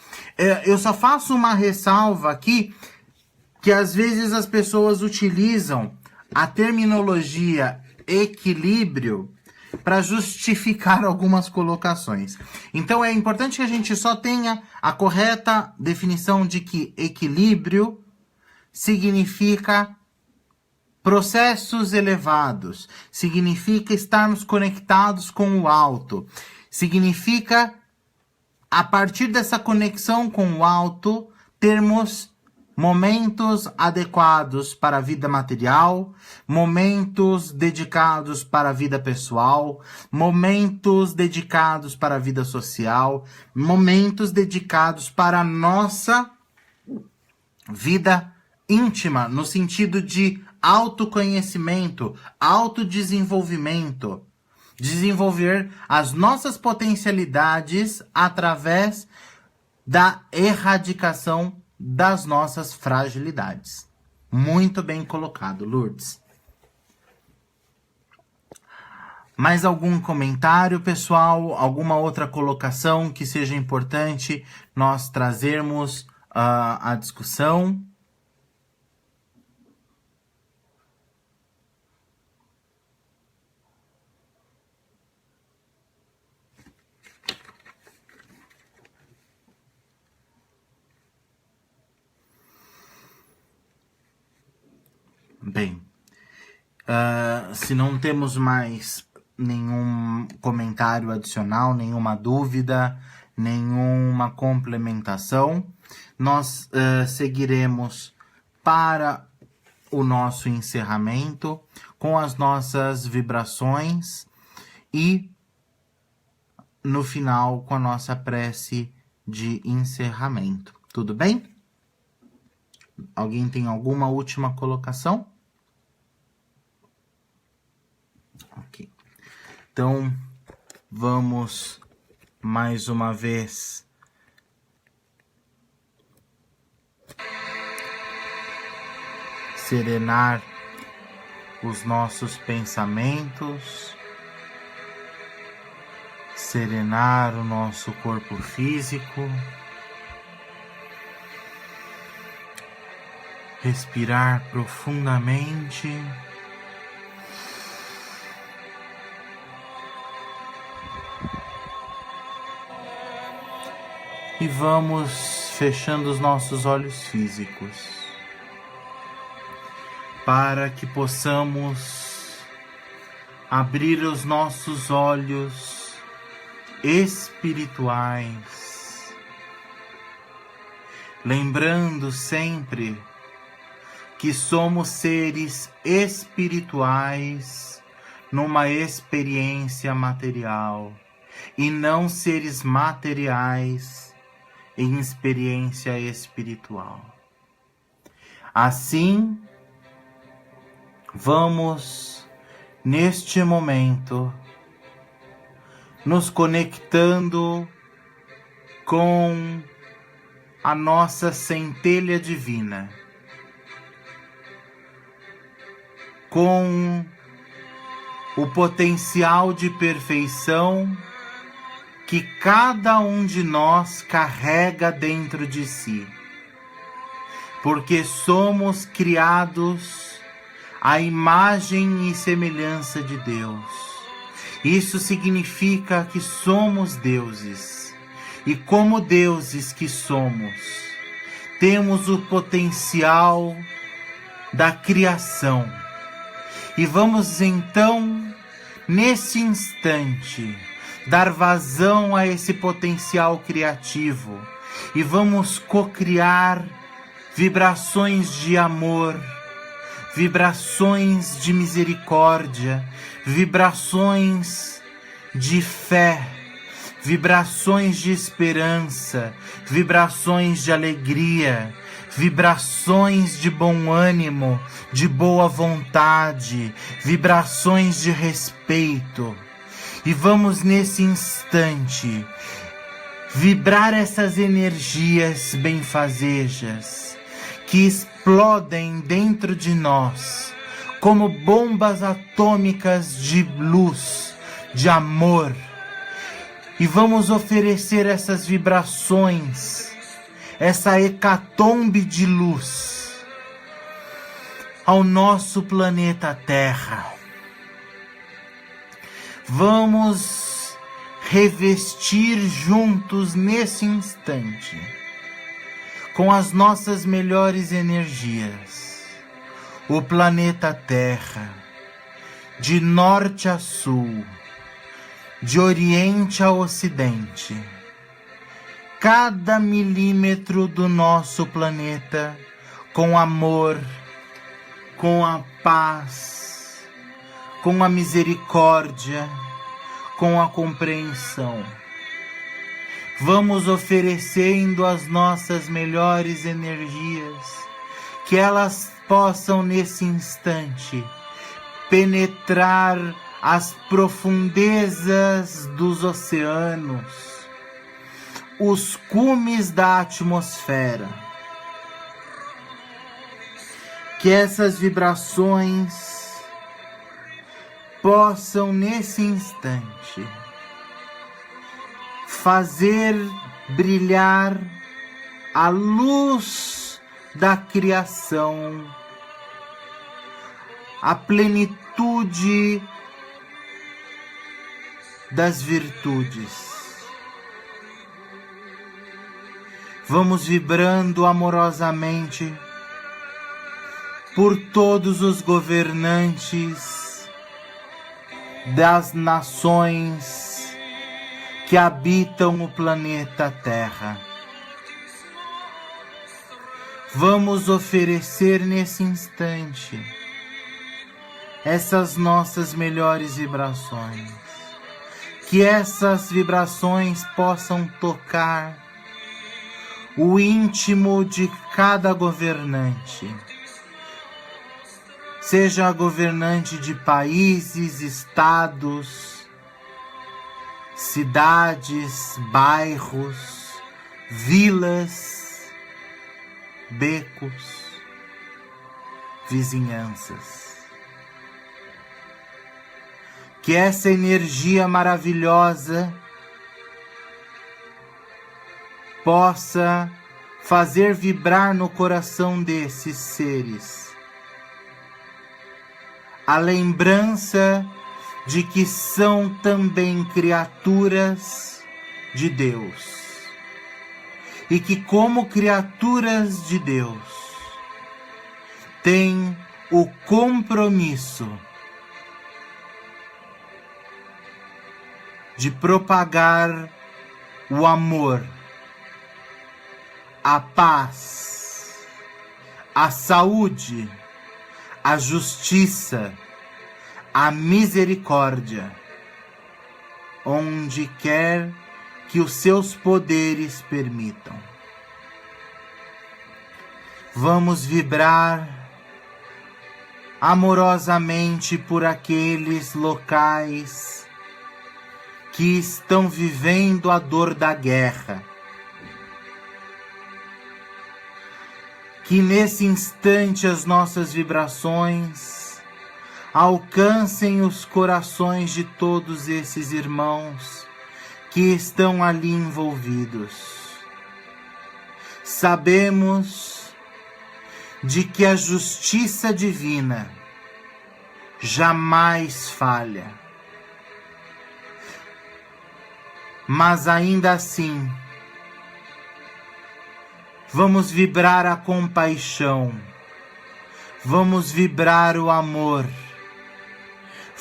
Speaker 1: Eu só faço uma ressalva aqui, que às vezes as pessoas utilizam a terminologia equilíbrio para justificar algumas colocações. Então é importante que a gente só tenha a correta definição de que equilíbrio significa processos elevados, significa estarmos conectados com o alto, significa, a partir dessa conexão com o alto, termos momentos adequados para a vida material, momentos dedicados para a vida pessoal, momentos dedicados para a vida social, momentos dedicados para a nossa vida íntima, no sentido de autoconhecimento, autodesenvolvimento, desenvolver as nossas potencialidades através da erradicação das nossas fragilidades. Muito bem colocado, Lourdes. Mais algum comentário, pessoal? Alguma outra colocação que seja importante nós trazermos à discussão? Bem, se não temos mais nenhum comentário adicional, nenhuma dúvida, nenhuma complementação, nós seguiremos para o nosso encerramento com as nossas vibrações e no final com a nossa prece de encerramento. Tudo bem? Alguém tem alguma última colocação? Ok. Então, vamos mais uma vez serenar os nossos pensamentos, serenar o nosso corpo físico, respirar profundamente. E vamos fechando os nossos olhos físicos para que possamos abrir os nossos olhos espirituais, lembrando sempre que somos seres espirituais numa experiência material e não seres materiais em experiência espiritual. Assim, vamos, neste momento, nos conectando com a nossa centelha divina, com o potencial de perfeição que cada um de nós carrega dentro de si, porque somos criados à imagem e semelhança de Deus. Isso significa que somos deuses, e como deuses que somos, temos o potencial da criação. E vamos então, nesse instante, dar vazão a esse potencial criativo e vamos co-criar vibrações de amor, vibrações de misericórdia, vibrações de fé, vibrações de esperança, vibrações de alegria, vibrações de bom ânimo, de boa vontade, vibrações de respeito. E vamos nesse instante vibrar essas energias benfazejas que explodem dentro de nós como bombas atômicas de luz, de amor. E vamos oferecer essas vibrações, essa hecatombe de luz ao nosso planeta Terra. Vamos revestir juntos nesse instante, com as nossas melhores energias, o planeta Terra, de norte a sul, de oriente a ocidente. Cada milímetro do nosso planeta com amor, com a paz, com a misericórdia, com a compreensão. Vamos oferecendo as nossas melhores energias, que elas possam nesse instante penetrar as profundezas dos oceanos, os cumes da atmosfera. Que essas vibrações possam nesse instante fazer brilhar a luz da criação, a plenitude das virtudes. Vamos vibrando amorosamente por todos os governantes das nações que habitam o planeta Terra. Vamos oferecer nesse instante essas nossas melhores vibrações. Que essas vibrações possam tocar o íntimo de cada governante. Seja governante de países, estados, cidades, bairros, vilas, becos, vizinhanças. Que essa energia maravilhosa possa fazer vibrar no coração desses seres a lembrança de que são também criaturas de Deus. E que como criaturas de Deus têm o compromisso de propagar o amor, a paz, a saúde, a justiça, a misericórdia, onde quer que os seus poderes permitam. Vamos vibrar amorosamente por aqueles locais que estão vivendo a dor da guerra. Que nesse instante as nossas vibrações alcancem os corações de todos esses irmãos que estão ali envolvidos. Sabemos de que a justiça divina jamais falha. Mas ainda assim, vamos vibrar a compaixão, vamos vibrar o amor,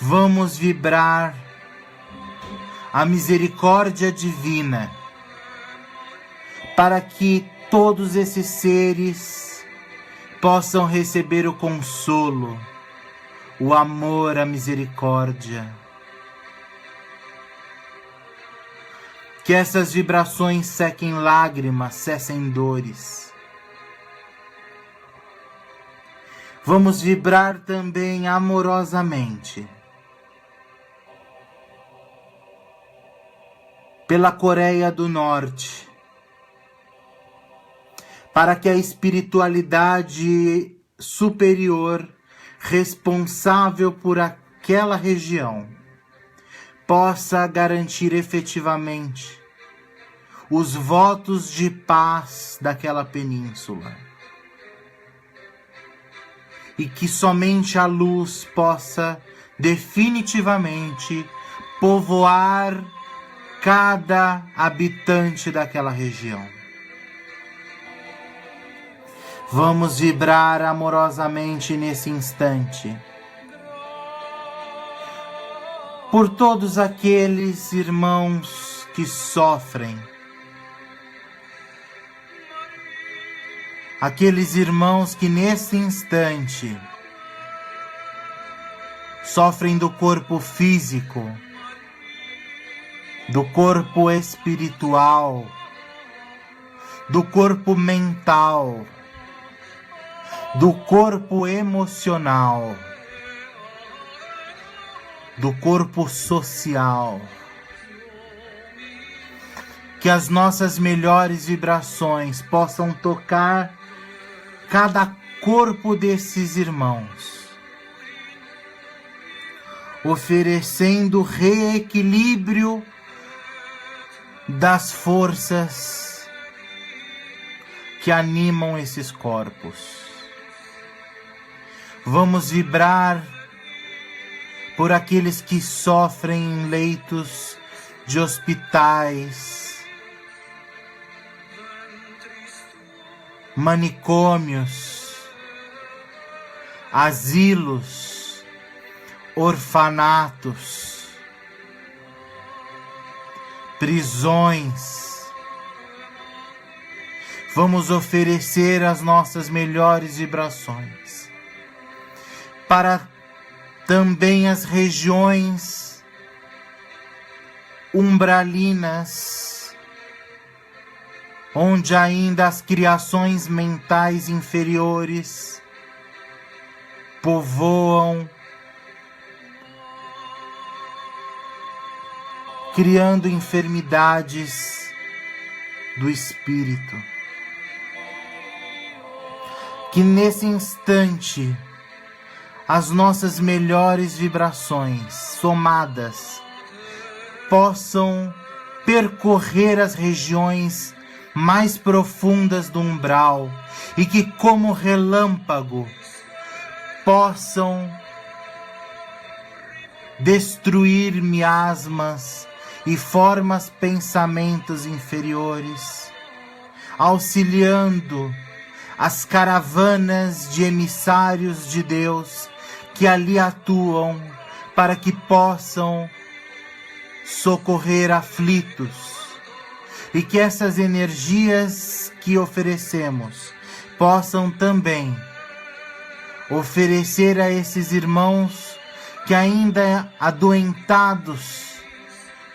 Speaker 1: vamos vibrar a misericórdia divina, para que todos esses seres possam receber o consolo, o amor, a misericórdia. Que essas vibrações sequem lágrimas, cessem dores. Vamos vibrar também amorosamente pela Coreia do Norte, para que a espiritualidade superior responsável por aquela região possa garantir efetivamente os votos de paz daquela península. E que somente a luz possa definitivamente povoar cada habitante daquela região. Vamos vibrar amorosamente nesse instante por todos aqueles irmãos que sofrem, aqueles irmãos que nesse instante sofrem do corpo físico, do corpo espiritual, do corpo mental, do corpo emocional, do corpo social. Que as nossas melhores vibrações possam tocar cada corpo desses irmãos, oferecendo reequilíbrio das forças que animam esses corpos. Vamos vibrar por aqueles que sofrem em leitos de hospitais, manicômios, asilos, orfanatos, prisões. Vamos oferecer as nossas melhores vibrações para também as regiões umbralinas, onde ainda as criações mentais inferiores povoam, criando enfermidades do espírito. Que nesse instante as nossas melhores vibrações somadas possam percorrer as regiões mais profundas do umbral e que, como relâmpago, possam destruir miasmas e formas pensamentos inferiores, auxiliando as caravanas de emissários de Deus que ali atuam para que possam socorrer aflitos, e que essas energias que oferecemos possam também oferecer a esses irmãos que ainda adoentados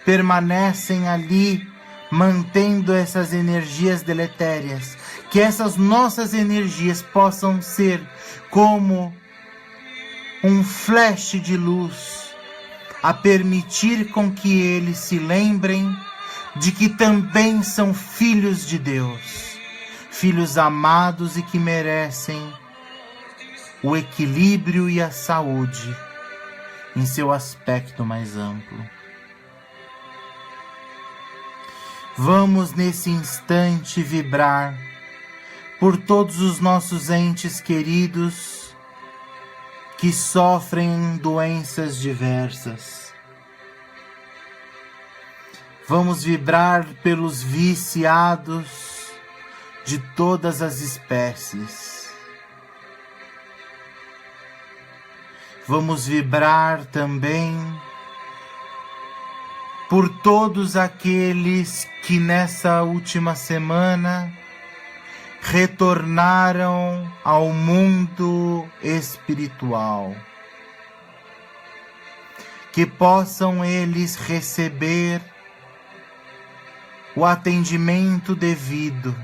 Speaker 1: permanecem ali, mantendo essas energias deletérias, que essas nossas energias possam ser como um flash de luz, a permitir com que eles se lembrem de que também são filhos de Deus, filhos amados e que merecem o equilíbrio e a saúde em seu aspecto mais amplo. Vamos nesse instante vibrar por todos os nossos entes queridos que sofrem doenças diversas. Vamos vibrar pelos viciados de todas as espécies. Vamos vibrar também por todos aqueles que nessa última semana retornaram ao mundo espiritual. Que possam eles receber o atendimento devido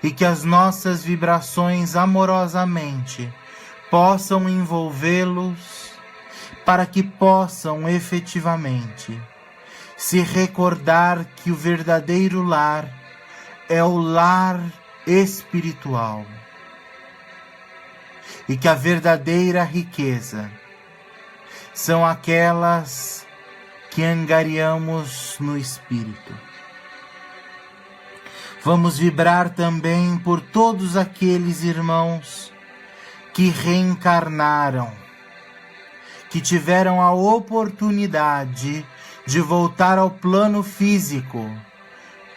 Speaker 1: e que as nossas vibrações amorosamente possam envolvê-los para que possam efetivamente se recordar que o verdadeiro lar é o lar espiritual e que a verdadeira riqueza são aquelas que angariamos no Espírito. Vamos vibrar também por todos aqueles irmãos que reencarnaram, que tiveram a oportunidade de voltar ao plano físico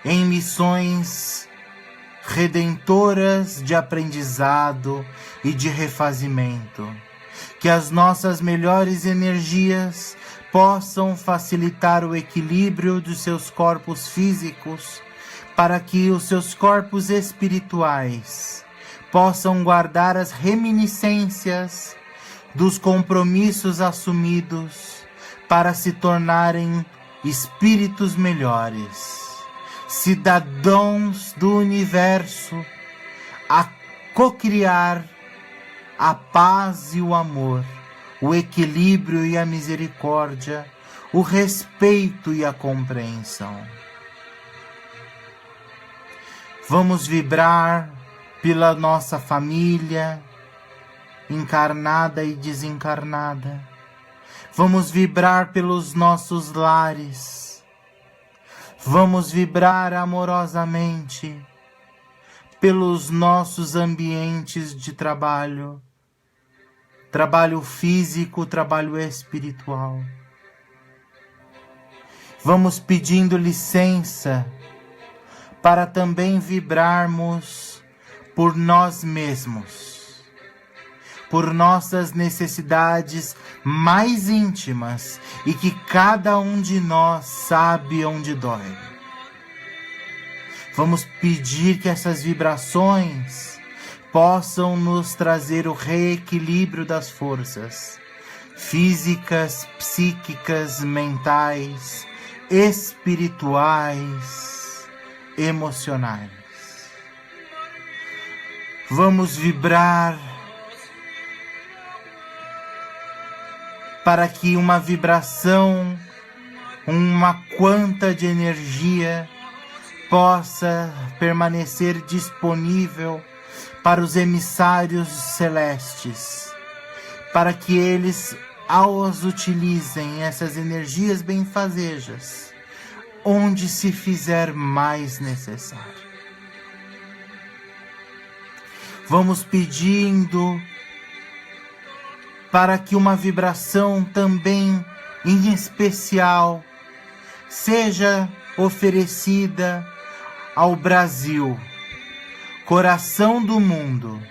Speaker 1: em missões redentoras de aprendizado e de refazimento. Que as nossas melhores energias possam facilitar o equilíbrio dos seus corpos físicos, para que os seus corpos espirituais possam guardar as reminiscências dos compromissos assumidos para se tornarem espíritos melhores, cidadãos do universo, a cocriar a paz e o amor, o equilíbrio e a misericórdia, o respeito e a compreensão. Vamos vibrar pela nossa família, encarnada e desencarnada. Vamos vibrar pelos nossos lares. Vamos vibrar amorosamente pelos nossos ambientes de trabalho, trabalho físico, trabalho espiritual. Vamos pedindo licença para também vibrarmos por nós mesmos, por nossas necessidades mais íntimas e que cada um de nós sabe onde dói. Vamos pedir que essas vibrações possam nos trazer o reequilíbrio das forças físicas, psíquicas, mentais, espirituais, emocionais. Vamos vibrar para que uma vibração, uma quanta de energia possa permanecer disponível para os emissários celestes, para que eles, ao as utilizem, essas energias benfazejas, onde se fizer mais necessário. Vamos pedindo para que uma vibração também, em especial, seja oferecida ao Brasil, coração do mundo,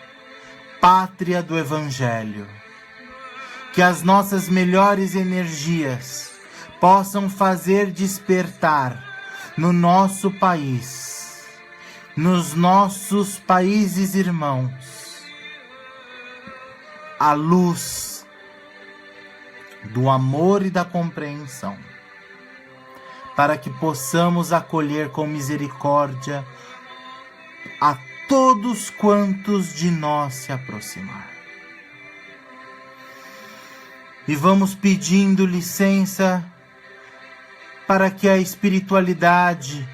Speaker 1: pátria do Evangelho. Que as nossas melhores energias possam fazer despertar no nosso país, nos nossos países irmãos, a luz do amor e da compreensão, para que possamos acolher com misericórdia a todos quantos de nós se aproximar. E vamos pedindo licença para que a espiritualidade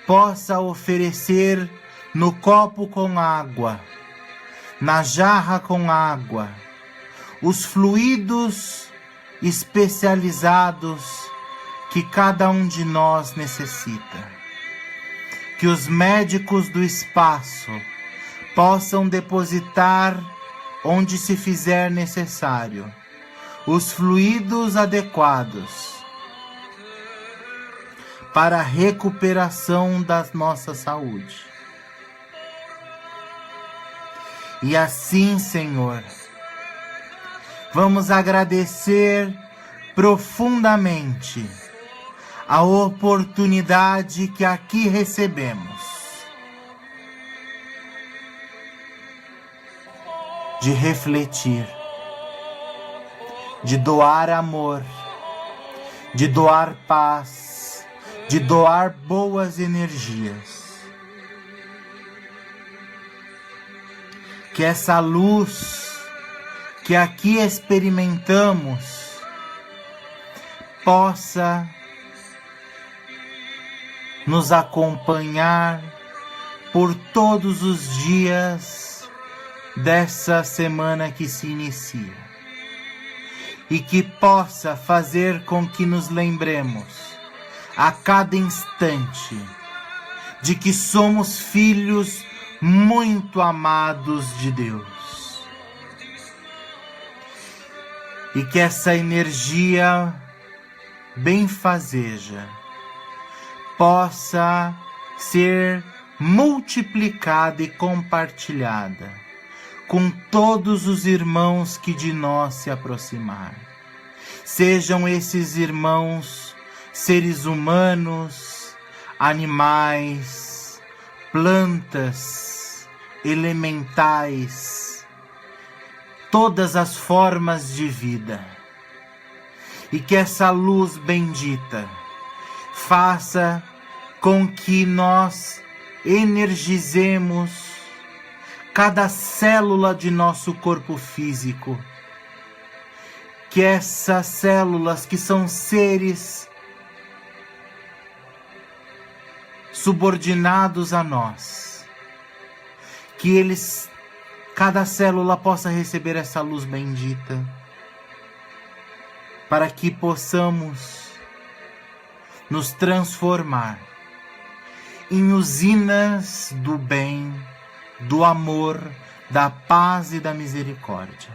Speaker 1: possa oferecer no copo com água, na jarra com água, os fluidos especializados que cada um de nós necessita. Que os médicos do espaço possam depositar onde se fizer necessário os fluidos adequados para a recuperação da nossa saúde. E assim, Senhor, vamos agradecer profundamente a oportunidade que aqui recebemos de refletir, de doar amor, de doar paz, de doar boas energias. Que essa luz que aqui experimentamos possa nos acompanhar por todos os dias dessa semana que se inicia. E que possa fazer com que nos lembremos a cada instante de que somos filhos muito amados de Deus. E que essa energia benfazeja possa ser multiplicada e compartilhada com todos os irmãos que de nós se aproximar. Sejam esses irmãos seres humanos, animais, plantas, elementais, todas as formas de vida. E que essa luz bendita faça com que nós energizemos cada célula de nosso corpo físico. Que essas células, que são seres subordinados a nós, que eles, cada célula possa receber essa luz bendita, para que possamos nos transformar em usinas do bem, do amor, da paz e da misericórdia.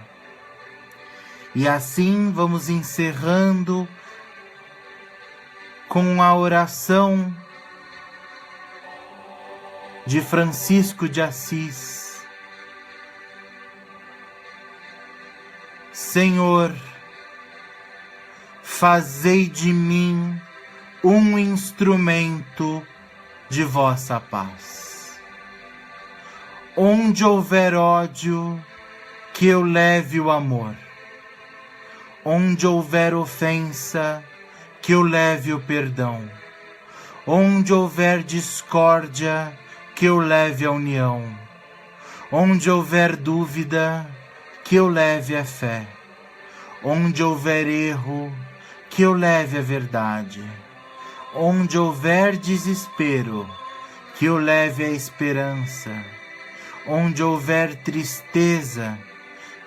Speaker 1: E assim vamos encerrando com a oração de Francisco de Assis. Senhor, fazei de mim um instrumento de vossa paz. Onde houver ódio, que eu leve o amor. Onde houver ofensa, que eu leve o perdão. Onde houver discórdia, que eu leve a união. Onde houver dúvida, que eu leve a fé. Onde houver erro, que eu leve a verdade. Onde houver desespero, que eu leve a esperança. Onde houver tristeza,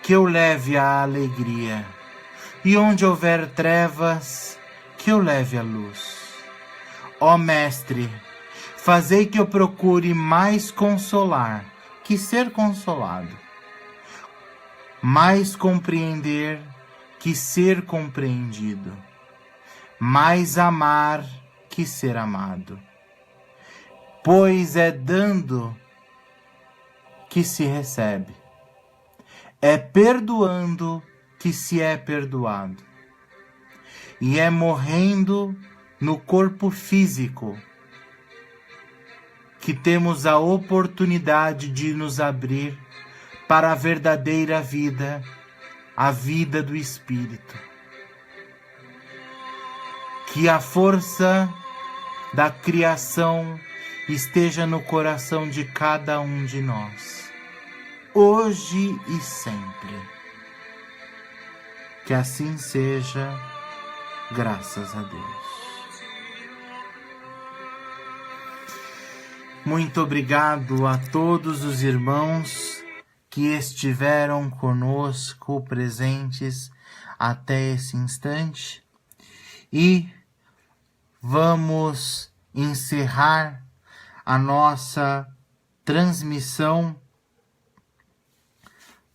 Speaker 1: que eu leve a alegria. E onde houver trevas, que eu leve a luz. Ó Mestre, fazei que eu procure mais consolar que ser consolado, mais compreender que ser compreendido, mais amar que ser amado. Pois é dando que se recebe, é perdoando que se é perdoado, e é morrendo no corpo físico que temos a oportunidade de nos abrir para a verdadeira vida, a vida do Espírito. Que a força da criação esteja no coração de cada um de nós, hoje e sempre. Que assim seja, graças a Deus. Muito obrigado a todos os irmãos que estiveram conosco presentes até esse instante. E vamos encerrar a nossa transmissão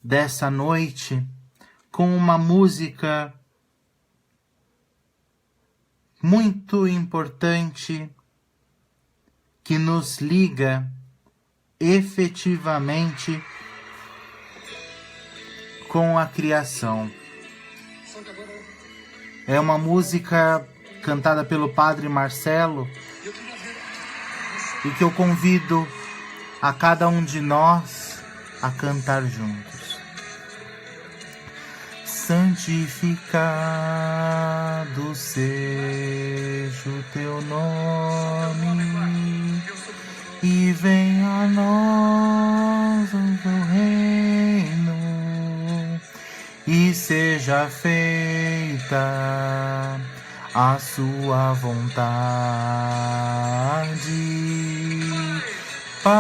Speaker 1: dessa noite com uma música muito importante que nos liga efetivamente com a criação. É uma música cantada pelo Padre Marcelo e que eu convido a cada um de nós a cantar juntos. Santificado seja o teu nome, e venha a nós o teu reino, e seja feita a sua vontade. Pai,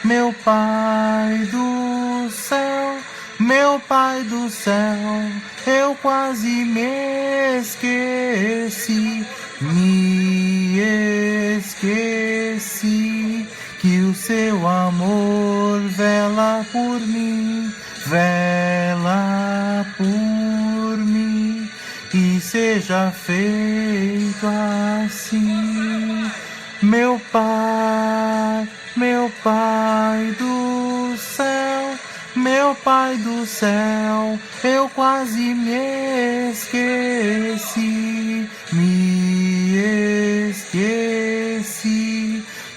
Speaker 1: meu Pai do céu, meu Pai do céu, eu quase me esqueci que o seu amor vela por mim, vela por mim, e seja feito assim. Meu Pai do céu, meu Pai do céu, eu quase me esqueci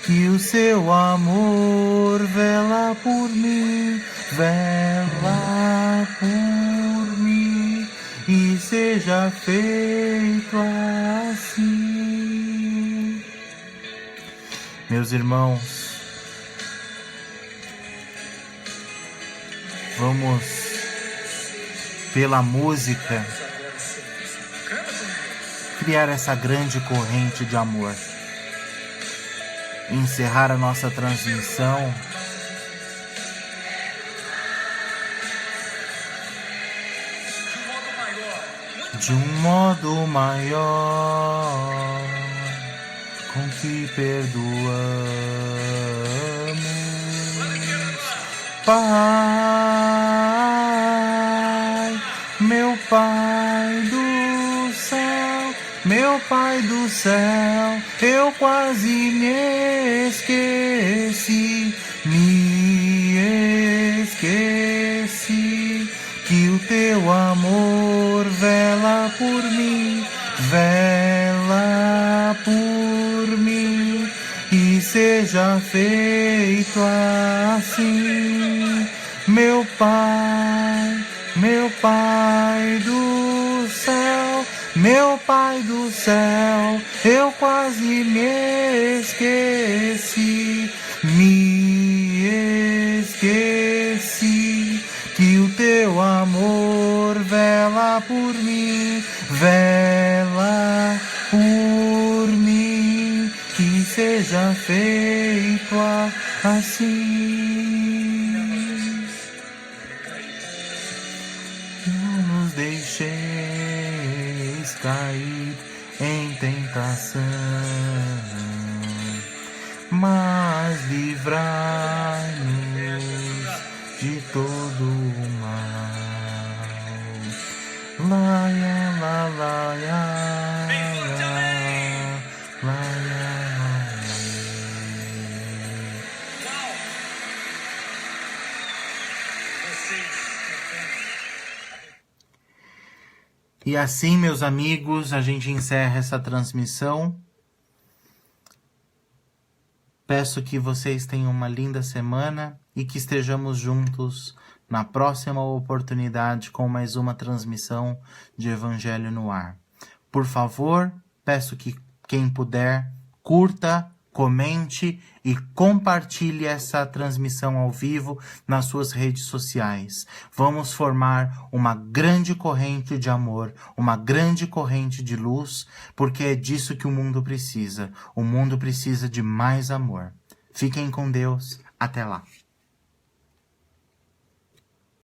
Speaker 1: que o seu amor vela por mim, vela por mim, e seja feito assim. Meus irmãos, vamos, pela música, criar essa grande corrente de amor. Encerrar a nossa transmissão de um modo maior, com que perdoamos. Pai, meu Pai do céu, meu Pai do céu, eu quase me esqueci que o teu amor vela por mim, vela por mim, e seja feito assim. Meu Pai do céu, meu Pai do céu, eu quase me esqueci que o teu amor vela por mim, vela por mim, que seja feito assim. Não nos deixeis cair em tentação, mas livrai-nos de todo o mal. Laia, la, laia, laia. E assim, meus amigos, a gente encerra essa transmissão. Peço que vocês tenham uma linda semana e que estejamos juntos na próxima oportunidade com mais uma transmissão de Evangelho no Ar. Por favor, peço que quem puder, curta, comente e compartilhe essa transmissão ao vivo nas suas redes sociais. Vamos formar uma grande corrente de amor, uma grande corrente de luz, porque é disso que o mundo precisa. O mundo precisa de mais amor. Fiquem com Deus. Até lá.